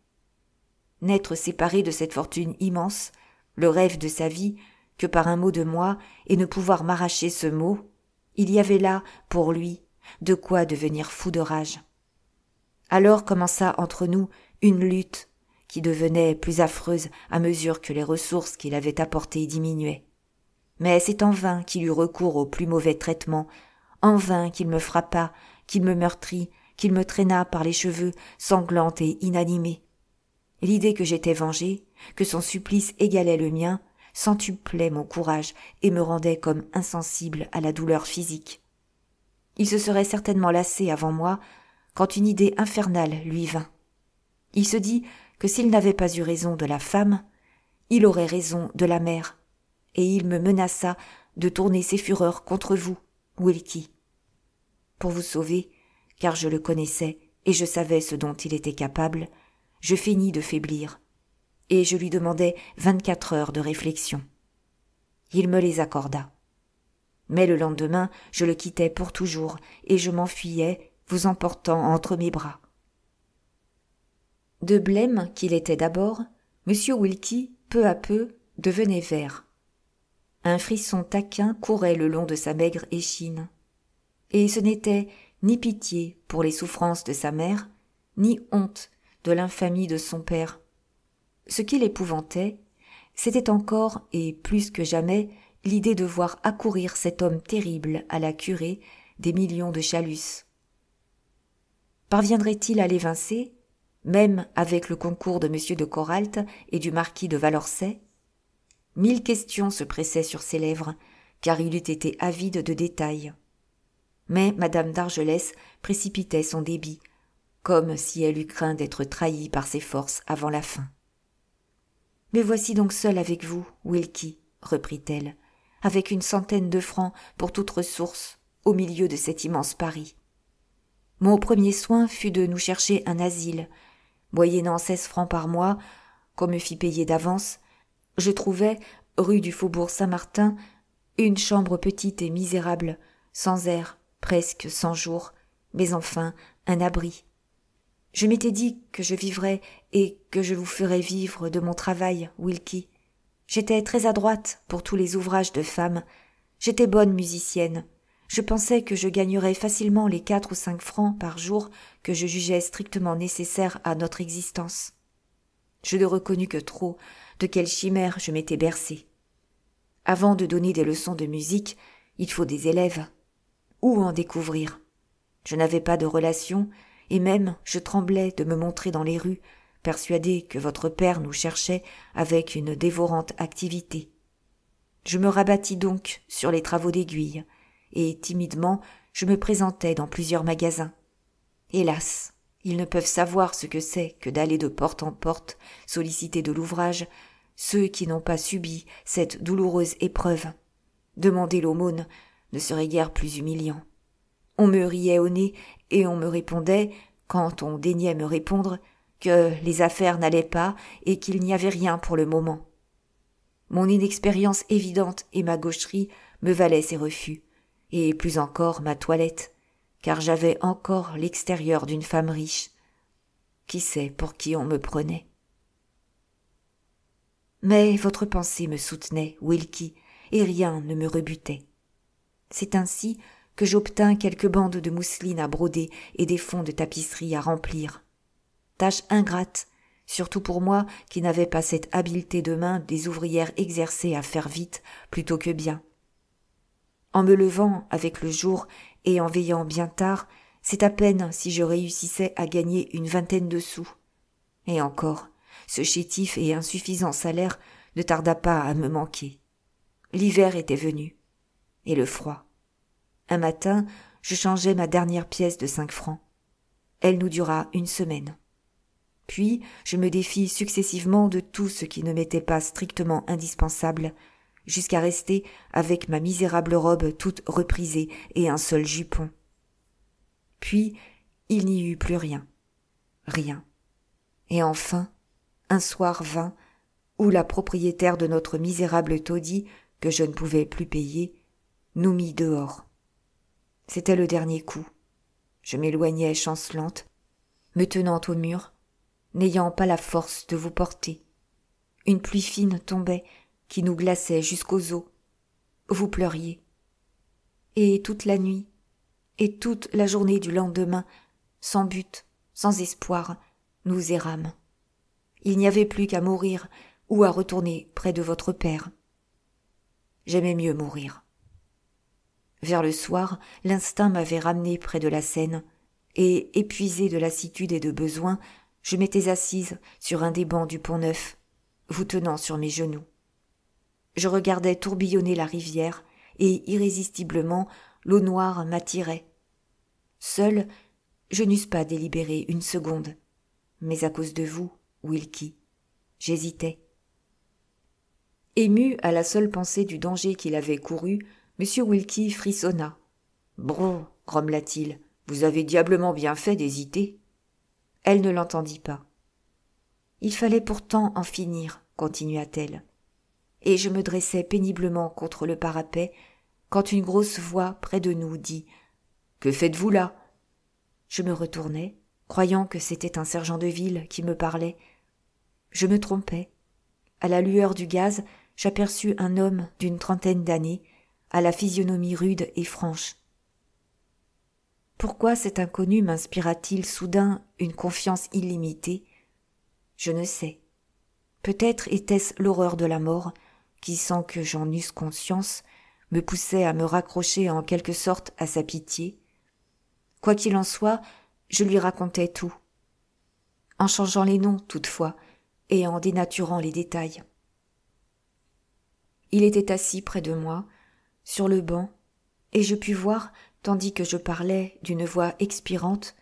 N'être séparé de cette fortune immense, le rêve de sa vie, que par un mot de moi, et ne pouvoir m'arracher ce mot, il y avait là, pour lui, de quoi devenir fou de rage. Alors commença entre nous une lutte qui devenait plus affreuse à mesure que les ressources qu'il avait apportées diminuaient. Mais c'est en vain qu'il eut recours au plus mauvais traitement, en vain qu'il me frappa, qu'il me meurtrit, qu'il me traîna par les cheveux, sanglante et inanimée. L'idée que j'étais vengé, que son supplice égalait le mien, centuplait mon courage et me rendait comme insensible à la douleur physique. Il se serait certainement lassé avant moi, quand une idée infernale lui vint. Il se dit que s'il n'avait pas eu raison de la femme, il aurait raison de la mère, et il me menaça de tourner ses fureurs contre vous, Wilkie. Pour vous sauver, car je le connaissais et je savais ce dont il était capable, je feignis de faiblir, et je lui demandai 24 heures de réflexion. Il me les accorda. Mais le lendemain, je le quittai pour toujours, et je m'enfuyais, vous emportant entre mes bras. De blême qu'il était d'abord, M. Wilkie, peu à peu, devenait vert. Un frisson taquin courait le long de sa maigre échine. Et ce n'était ni pitié pour les souffrances de sa mère, ni honte de l'infamie de son père. Ce qui l'épouvantait, c'était encore, et plus que jamais, l'idée de voir accourir cet homme terrible à la curée des millions de Châlus. Parviendrait-il à l'évincer, même avec le concours de M. de Coralt et du marquis de Valorcey? 1000 questions se pressaient sur ses lèvres, car il eût été avide de détails. Mais Madame d'Argelès précipitait son débit, comme si elle eût craint d'être trahie par ses forces avant la fin. « Me voici donc seule avec vous, Wilkie, reprit-elle, avec une centaine de francs pour toute ressource, au milieu de cet immense Paris. Mon premier soin fut de nous chercher un asile. Moyennant 16 francs par mois, qu'on me fit payer d'avance, je trouvai, rue du Faubourg Saint-Martin, une chambre petite et misérable, sans air, presque sans jour, mais enfin un abri. Je m'étais dit que je vivrais et que je vous ferais vivre de mon travail, Wilkie. J'étais très adroite pour tous les ouvrages de femme. J'étais bonne musicienne. Je pensais que je gagnerais facilement les 4 ou 5 francs par jour que je jugeais strictement nécessaires à notre existence. Je ne reconnus que trop de quelle chimère je m'étais bercée. Avant de donner des leçons de musique, il faut des élèves. Où en découvrir? Je n'avais pas de relations, et même je tremblais de me montrer dans les rues, persuadée que votre père nous cherchait avec une dévorante activité. Je me rabattis donc sur les travaux d'aiguille, et timidement je me présentai dans plusieurs magasins. Hélas, ils ne peuvent savoir ce que c'est que d'aller de porte en porte solliciter de l'ouvrage, ceux qui n'ont pas subi cette douloureuse épreuve. Demander l'aumône ne serait guère plus humiliant. On me riait au nez et on me répondait, quand on daignait me répondre, que les affaires n'allaient pas et qu'il n'y avait rien pour le moment. Mon inexpérience évidente et ma gaucherie me valaient ces refus, et plus encore ma toilette, car j'avais encore l'extérieur d'une femme riche. Qui sait pour qui on me prenait? Mais votre pensée me soutenait, Wilkie, et rien ne me rebutait. C'est ainsi que j'obtins quelques bandes de mousseline à broder et des fonds de tapisserie à remplir. Tâche ingrate, surtout pour moi qui n'avais pas cette habileté de main des ouvrières exercées à faire vite plutôt que bien. En me levant avec le jour et en veillant bien tard, c'est à peine si je réussissais à gagner une 20aine de sous. Et encore, ce chétif et insuffisant salaire ne tarda pas à me manquer. L'hiver était venu, et le froid. Un matin, je changeai ma dernière pièce de 5 francs. Elle nous dura 1 semaine. Puis, je me défis successivement de tout ce qui ne m'était pas strictement indispensable, jusqu'à rester avec ma misérable robe toute reprisée et un seul jupon. Puis, il n'y eut plus rien. Rien. Et enfin, un soir vint où la propriétaire de notre misérable taudis, que je ne pouvais plus payer, nous mit dehors. C'était le dernier coup. Je m'éloignais chancelante, me tenant au mur, n'ayant pas la force de vous porter. Une pluie fine tombait, qui nous glaçait jusqu'aux os. Vous pleuriez. Et toute la nuit, et toute la journée du lendemain, sans but, sans espoir, nous errâmes. Il n'y avait plus qu'à mourir ou à retourner près de votre père. J'aimais mieux mourir. Vers le soir, l'instinct m'avait ramené près de la Seine, et, épuisée de lassitude et de besoin, je m'étais assise sur un des bancs du Pont-Neuf, vous tenant sur mes genoux. Je regardais tourbillonner la rivière, et irrésistiblement, l'eau noire m'attirait. Seule, je n'eusse pas délibéré 1 seconde, mais à cause de vous, Wilkie, j'hésitais. Ému à la seule pensée du danger qu'il avait couru, M. Wilkie frissonna. « Brrr, grommela-t-il, vous avez diablement bien fait d'hésiter. » Elle ne l'entendit pas. « Il fallait pourtant en finir, » continua-t-elle. Et je me dressais péniblement contre le parapet, quand une grosse voix près de nous dit « Que faites-vous là ?» Je me retournai, croyant que c'était un sergent de ville qui me parlait. Je me trompais. À la lueur du gaz, j'aperçus un homme d'une 30aine d'années, à la physionomie rude et franche. Pourquoi cet inconnu m'inspira-t-il soudain une confiance illimitée ? Je ne sais. Peut-être était-ce l'horreur de la mort, qui, sans que j'en eusse conscience, me poussait à me raccrocher en quelque sorte à sa pitié. Quoi qu'il en soit, je lui racontais tout, en changeant les noms toutefois, et en dénaturant les détails. Il était assis près de moi, sur le banc, et je pus voir, tandis que je parlais d'une voix expirante,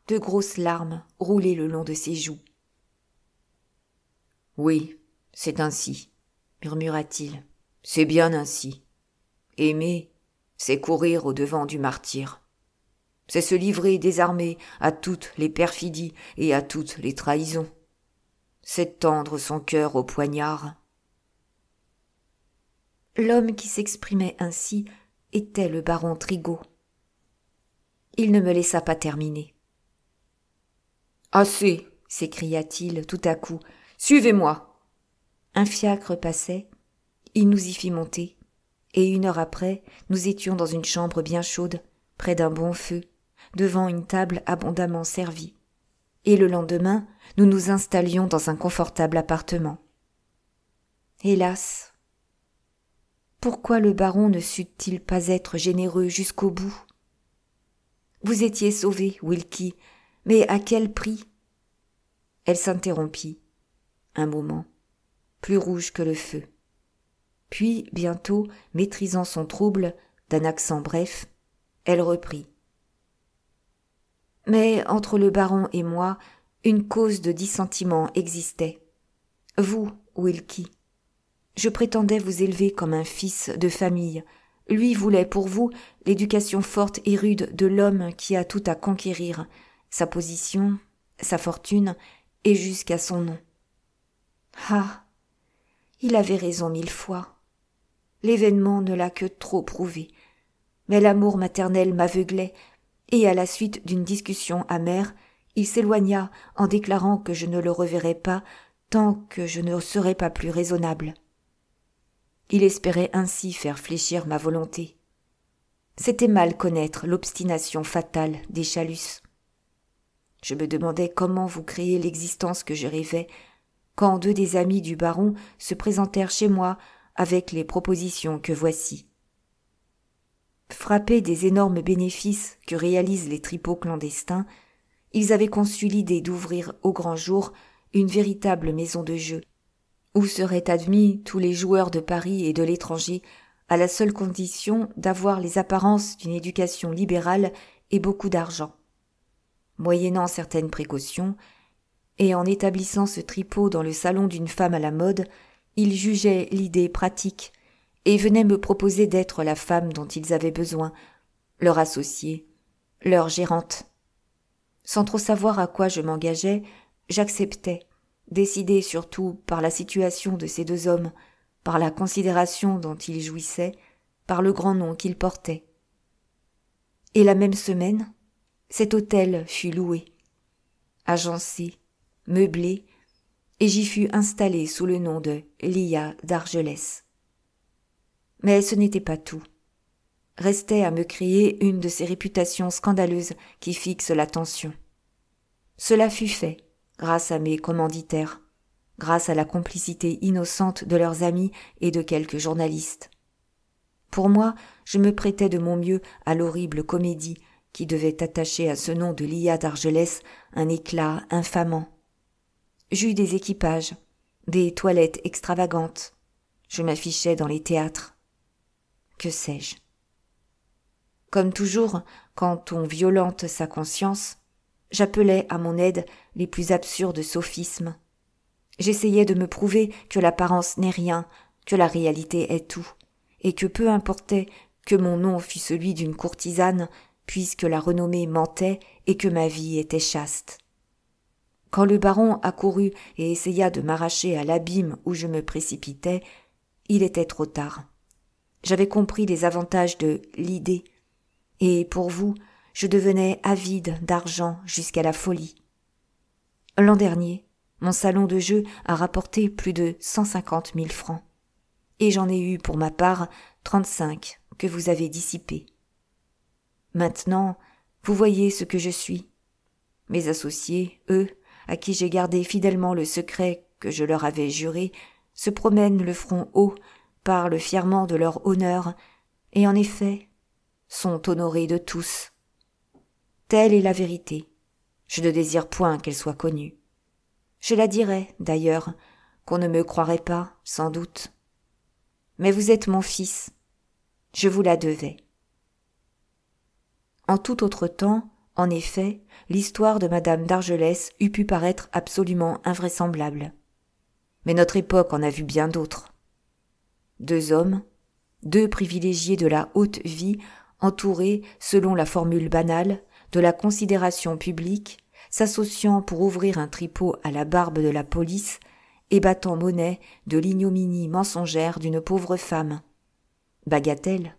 de grosses larmes rouler le long de ses joues. « Oui, c'est ainsi, » murmura-t-il, « c'est bien ainsi. Aimer, c'est courir au-devant du martyr. C'est se livrer désarmé à toutes les perfidies et à toutes les trahisons. C'est tendre son cœur au poignard. » L'homme qui s'exprimait ainsi était le baron Trigault. Il ne me laissa pas terminer. « Assez !» s'écria-t-il tout à coup. « Suivez-moi !» Un fiacre passait, il nous y fit monter, et 1 heure après, nous étions dans une chambre bien chaude, près d'un bon feu, devant une table abondamment servie. Et le lendemain, nous nous installions dans un confortable appartement. Hélas! Pourquoi le baron ne sut-il pas être généreux jusqu'au bout ? Vous étiez sauvé, Wilkie, mais à quel prix ? Elle s'interrompit, un moment, plus rouge que le feu. Puis, bientôt, maîtrisant son trouble, d'un accent bref, elle reprit. Mais entre le baron et moi, une cause de dissentiment existait. Vous, Wilkie. Je prétendais vous élever comme un fils de famille. Lui voulait pour vous l'éducation forte et rude de l'homme qui a tout à conquérir, sa position, sa fortune et jusqu'à son nom. Ah, il avait raison 1000 fois. L'événement ne l'a que trop prouvé. Mais l'amour maternel m'aveuglait, et à la suite d'une discussion amère, il s'éloigna en déclarant que je ne le reverrais pas tant que je ne serais pas plus raisonnable. Il espérait ainsi faire fléchir ma volonté. C'était mal connaître l'obstination fatale des Chalus. Je me demandais comment vous créer l'existence que je rêvais, quand 2 des amis du baron se présentèrent chez moi avec les propositions que voici. Frappés des énormes bénéfices que réalisent les tripots clandestins, ils avaient conçu l'idée d'ouvrir au grand jour une véritable maison de jeu, où seraient admis tous les joueurs de Paris et de l'étranger, à la seule condition d'avoir les apparences d'une éducation libérale et beaucoup d'argent. Moyennant certaines précautions, et en établissant ce tripot dans le salon d'une femme à la mode, ils jugeaient l'idée pratique et venaient me proposer d'être la femme dont ils avaient besoin, leur associée, leur gérante. Sans trop savoir à quoi je m'engageais, j'acceptais, décidée surtout par la situation de ces deux hommes, par la considération dont ils jouissaient, par le grand nom qu'ils portaient. Et la même semaine, cet hôtel fut loué, agencé, meublé, et j'y fus installée sous le nom de Lia d'Argelès. Mais ce n'était pas tout. Restait à me créer une de ces réputations scandaleuses qui fixent l'attention. Cela fut fait grâce à mes commanditaires, grâce à la complicité innocente de leurs amis et de quelques journalistes. Pour moi, je me prêtais de mon mieux à l'horrible comédie qui devait attacher à ce nom de Lia d'Argelès un éclat infamant. J'eus des équipages, des toilettes extravagantes. Je m'affichais dans les théâtres. Que sais-je? Comme toujours, quand on violente sa conscience, j'appelais à mon aide les plus absurdes sophismes. J'essayais de me prouver que l'apparence n'est rien, que la réalité est tout, et que peu importait que mon nom fût celui d'une courtisane, puisque la renommée mentait et que ma vie était chaste. Quand le baron accourut et essaya de m'arracher à l'abîme où je me précipitais, il était trop tard. J'avais compris les avantages de l'idée, et pour vous, je devenais avide d'argent jusqu'à la folie. L'an dernier, mon salon de jeu a rapporté plus de 150 000 francs, et j'en ai eu pour ma part 35 que vous avez dissipés. Maintenant, vous voyez ce que je suis. Mes associés, eux, à qui j'ai gardé fidèlement le secret que je leur avais juré, se promènent le front haut, parlent fièrement de leur honneur, et en effet, sont honorés de tous. Telle est la vérité. Je ne désire point qu'elle soit connue. Je la dirais, d'ailleurs, qu'on ne me croirait pas, sans doute. Mais vous êtes mon fils. Je vous la devais. En tout autre temps, en effet, l'histoire de Madame d'Argelès eût pu paraître absolument invraisemblable. Mais notre époque en a vu bien d'autres. Deux hommes, deux privilégiés de la haute vie, entourés, selon la formule banale, de la considération publique, s'associant pour ouvrir un tripot à la barbe de la police et battant monnaie de l'ignominie mensongère d'une pauvre femme. Bagatelle.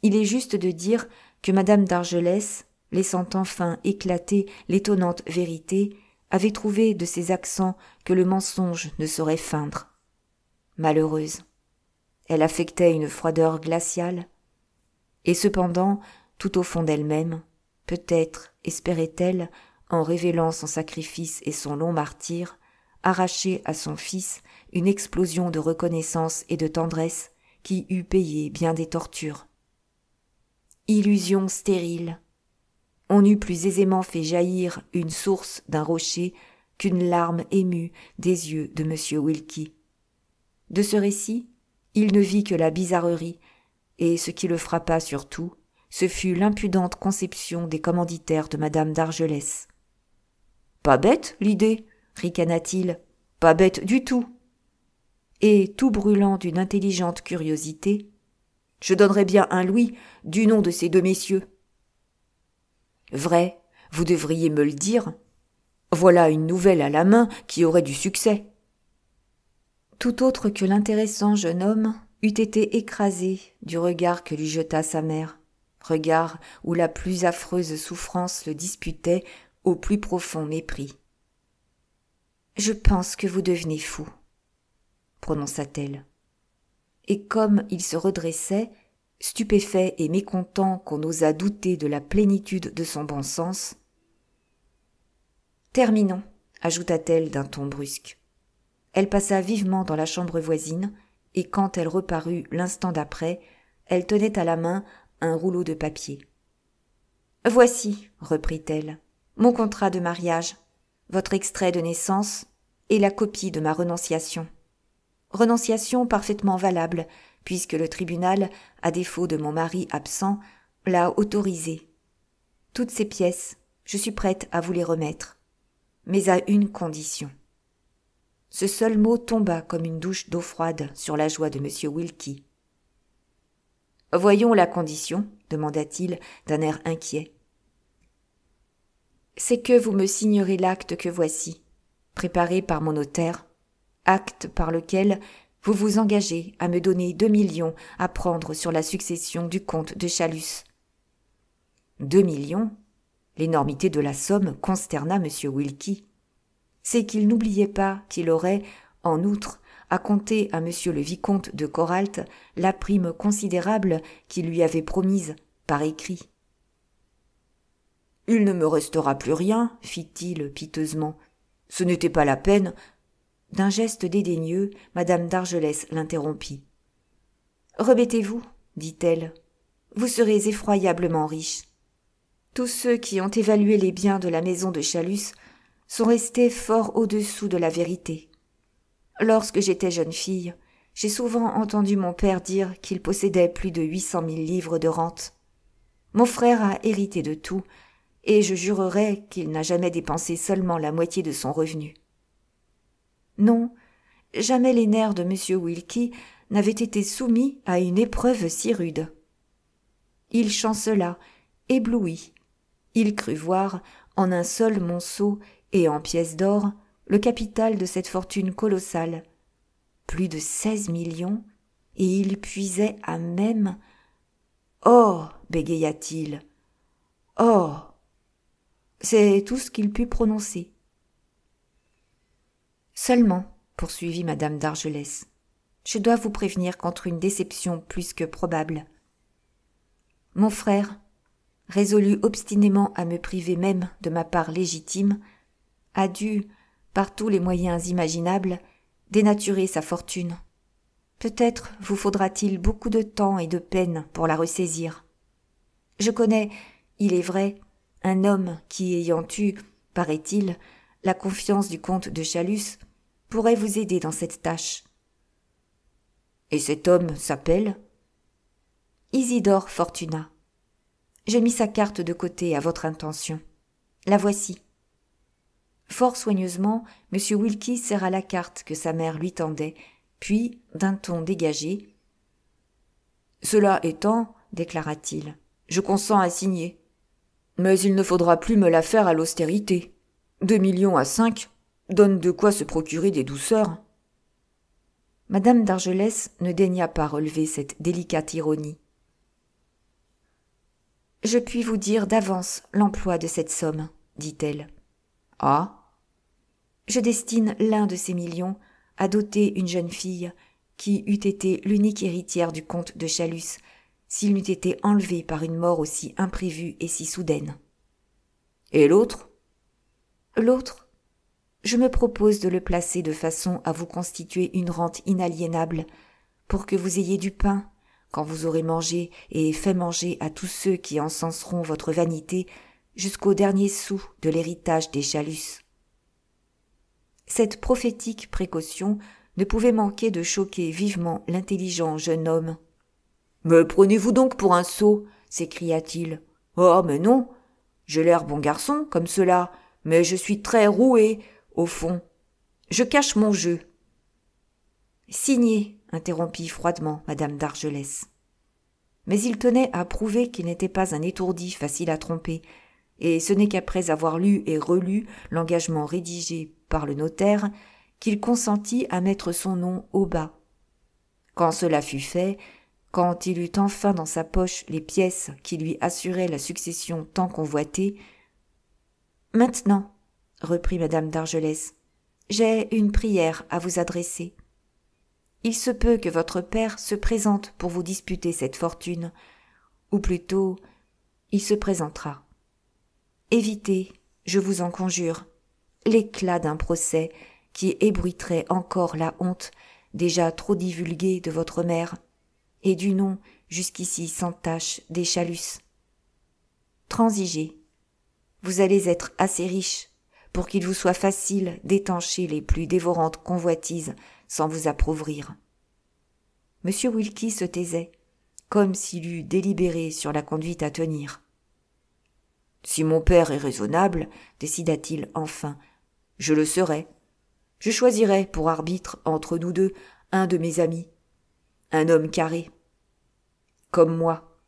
Il est juste de dire que Madame d'Argelès, laissant enfin éclater l'étonnante vérité, avait trouvé de ses accents que le mensonge ne saurait feindre. Malheureuse. Elle affectait une froideur glaciale, et cependant, tout au fond d'elle-même, peut-être espérait-elle, en révélant son sacrifice et son long martyre, arracher à son fils une explosion de reconnaissance et de tendresse qui eût payé bien des tortures. Illusion stérile. On eût plus aisément fait jaillir une source d'un rocher qu'une larme émue des yeux de M. Wilkie. De ce récit, il ne vit que la bizarrerie, et ce qui le frappa surtout, ce fut l'impudente conception des commanditaires de Madame d'Argelès. « Pas bête, l'idée !» ricana-t-il. « Pas bête du tout !» Et, tout brûlant d'une intelligente curiosité, « Je donnerais bien un louis du nom de ces deux messieurs. »« Vrai, vous devriez me le dire. Voilà une nouvelle à la main qui aurait du succès. » Tout autre que l'intéressant jeune homme eût été écrasé du regard que lui jeta sa mère, regard où la plus affreuse souffrance le disputait au plus profond mépris. « Je pense que vous devenez fou, » prononça-t-elle. Et comme il se redressait, stupéfait et mécontent qu'on osât douter de la plénitude de son bon sens. « Terminons, » ajouta-t-elle d'un ton brusque. Elle passa vivement dans la chambre voisine, et quand elle reparut l'instant d'après, elle tenait à la main un rouleau de papier. « Voici, reprit-elle, mon contrat de mariage, votre extrait de naissance, et la copie de ma renonciation. Renonciation parfaitement valable, puisque le tribunal, à défaut de mon mari absent, l'a autorisée. Toutes ces pièces, je suis prête à vous les remettre, mais à une condition. Ce seul mot tomba comme une douche d'eau froide sur la joie de M. Wilkie. « Voyons la condition, demanda-t-il d'un air inquiet. « C'est que vous me signerez l'acte que voici, préparé par mon notaire, acte par lequel vous vous engagez à me donner 2 millions à prendre sur la succession du comte de Chalus. » 2 millions? L'énormité de la somme consterna M. Wilkie. C'est qu'il n'oubliait pas qu'il aurait, en outre, à compter à M. le vicomte de Coralt la prime considérable qu'il lui avait promise par écrit. « Il ne me restera plus rien, fit-il piteusement. Ce n'était pas la peine. » D'un geste dédaigneux, madame d'Argelès l'interrompit. « Remettez-vous, dit-elle. Vous serez effroyablement riche. Tous ceux qui ont évalué les biens de la maison de Chalus sont restés fort au-dessous de la vérité. Lorsque j'étais jeune fille, j'ai souvent entendu mon père dire qu'il possédait plus de 800 000 livres de rente. Mon frère a hérité de tout, et je jurerais qu'il n'a jamais dépensé seulement la moitié de son revenu. Non, jamais les nerfs de M. Wilkie n'avaient été soumis à une épreuve si rude. Il chancela, ébloui. Il crut voir, en un seul monceau et en pièces d'or, le capital de cette fortune colossale. Plus de 16 millions, et il puisait à même... « Oh !» bégaya-t-il. « Oh !» C'est tout ce qu'il put prononcer. « Seulement, poursuivit madame d'Argelès, je dois vous prévenir contre une déception plus que probable. Mon frère, résolu obstinément à me priver même de ma part légitime, a dû, par tous les moyens imaginables, dénaturer sa fortune. Peut-être vous faudra-t-il beaucoup de temps et de peine pour la ressaisir. Je connais, il est vrai, un homme qui, ayant eu, paraît-il, la confiance du comte de Chalus, pourrait vous aider dans cette tâche. Et cet homme s'appelle Isidore Fortunat. J'ai mis sa carte de côté à votre intention. La voici. Fort soigneusement, M. Wilkie serra la carte que sa mère lui tendait, puis, d'un ton dégagé, « Cela étant, déclara-t-il, je consens à signer. Mais il ne faudra plus me la faire à l'austérité. 2 millions à 5 donnent de quoi se procurer des douceurs. » Madame d'Argelès ne daigna pas relever cette délicate ironie. « Je puis vous dire d'avance l'emploi de cette somme, dit-elle. « Ah !» Je destine l'un de ces millions à doter une jeune fille qui eût été l'unique héritière du comte de Chalus s'il n'eût été enlevé par une mort aussi imprévue et si soudaine. « Et l'autre ?»« L'autre, je me propose de le placer de façon à vous constituer une rente inaliénable pour que vous ayez du pain quand vous aurez mangé et fait manger à tous ceux qui encenseront votre vanité jusqu'au dernier sou de l'héritage des Chalus. » Cette prophétique précaution ne pouvait manquer de choquer vivement l'intelligent jeune homme. « Me prenez-vous donc pour un sot ?» s'écria-t-il. « Oh, mais non, j'ai l'air bon garçon comme cela, mais je suis très roué, au fond. Je cache mon jeu. »« Signez » interrompit froidement madame d'Argelès. Mais il tenait à prouver qu'il n'était pas un étourdi facile à tromper, et ce n'est qu'après avoir lu et relu l'engagement rédigé par le notaire qu'il consentit à mettre son nom au bas. Quand cela fut fait, quand il eut enfin dans sa poche les pièces qui lui assuraient la succession tant convoitée, « Maintenant, reprit madame d'Argelès, j'ai une prière à vous adresser. Il se peut que votre père se présente pour vous disputer cette fortune, ou plutôt, il se présentera. Évitez, je vous en conjure, l'éclat d'un procès qui ébruiterait encore la honte déjà trop divulguée de votre mère et du nom jusqu'ici sans tache des Chalus. Transigez, vous allez être assez riche pour qu'il vous soit facile d'étancher les plus dévorantes convoitises sans vous appauvrir. M. Wilkie se taisait, comme s'il eût délibéré sur la conduite à tenir. « Si mon père est raisonnable, décida-t-il enfin, je le serai. Je choisirai pour arbitre entre nous deux un de mes amis, un homme carré, comme moi,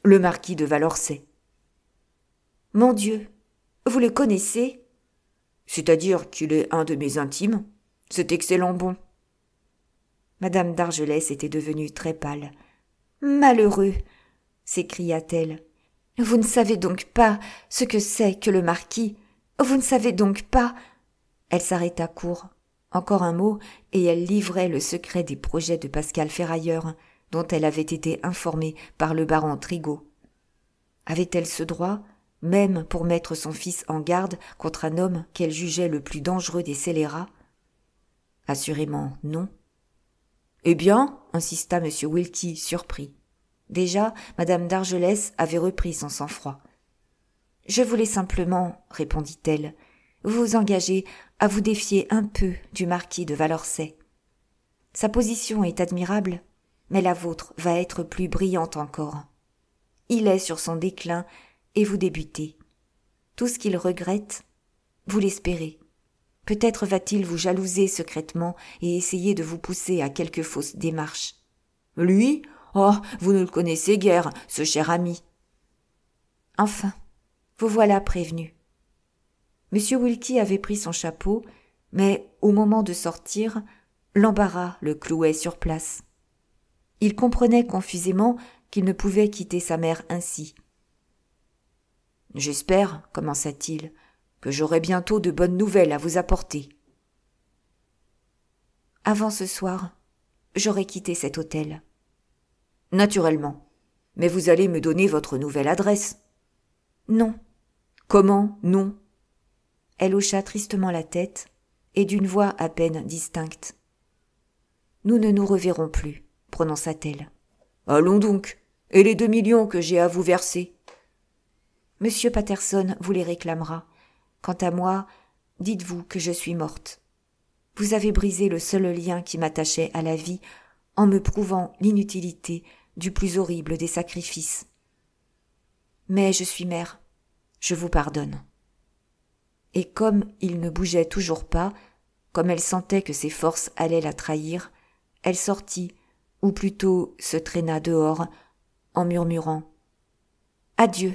le marquis de Valorcey. »« Mon Dieu, vous le connaissez ?»« C'est-à-dire qu'il est un de mes intimes. C'est excellent bon. » Madame d'Argelès était devenue très pâle. « Malheureux !» s'écria-t-elle. « Vous ne savez donc pas ce que c'est que le marquis. Vous ne savez donc pas. » Elle s'arrêta court. Encore un mot, et elle livrait le secret des projets de Pascal Ferrailleur, dont elle avait été informée par le baron Trigault. Avait-elle ce droit, même pour mettre son fils en garde contre un homme qu'elle jugeait le plus dangereux des scélérats ? Assurément non. « Eh bien, insista M. Wilkie, surpris. Déjà, Madame d'Argelès avait repris son sang-froid. « Je voulais simplement, répondit-elle, vous engager à vous défier un peu du marquis de Valorcey. Sa position est admirable, mais la vôtre va être plus brillante encore. Il est sur son déclin et vous débutez. Tout ce qu'il regrette, vous l'espérez. Peut-être va-t-il vous jalouser secrètement et essayer de vous pousser à quelque fausse démarche. Lui ? Oh, vous ne le connaissez guère, ce cher ami. Enfin, vous voilà prévenu. M. Wilkie avait pris son chapeau, mais au moment de sortir, l'embarras le clouait sur place. Il comprenait confusément qu'il ne pouvait quitter sa mère ainsi. « J'espère, commença-t-il, que j'aurai bientôt de bonnes nouvelles à vous apporter. »« Avant ce soir, j'aurai quitté cet hôtel. »« Naturellement. Mais vous allez me donner votre nouvelle adresse. »« Non. »« Comment, non ?» Elle hocha tristement la tête, et d'une voix à peine distincte. « Nous ne nous reverrons plus, » prononça-t-elle. « Allons donc, et les 2 millions que j'ai à vous verser ?» Monsieur Patterson vous les réclamera. Quant à moi, dites-vous que je suis morte. Vous avez brisé le seul lien qui m'attachait à la vie en me prouvant l'inutilité du plus horrible des sacrifices. Mais je suis mère, je vous pardonne. Et comme il ne bougeait toujours pas, comme elle sentait que ses forces allaient la trahir, elle sortit, ou plutôt se traîna dehors, en murmurant « Adieu !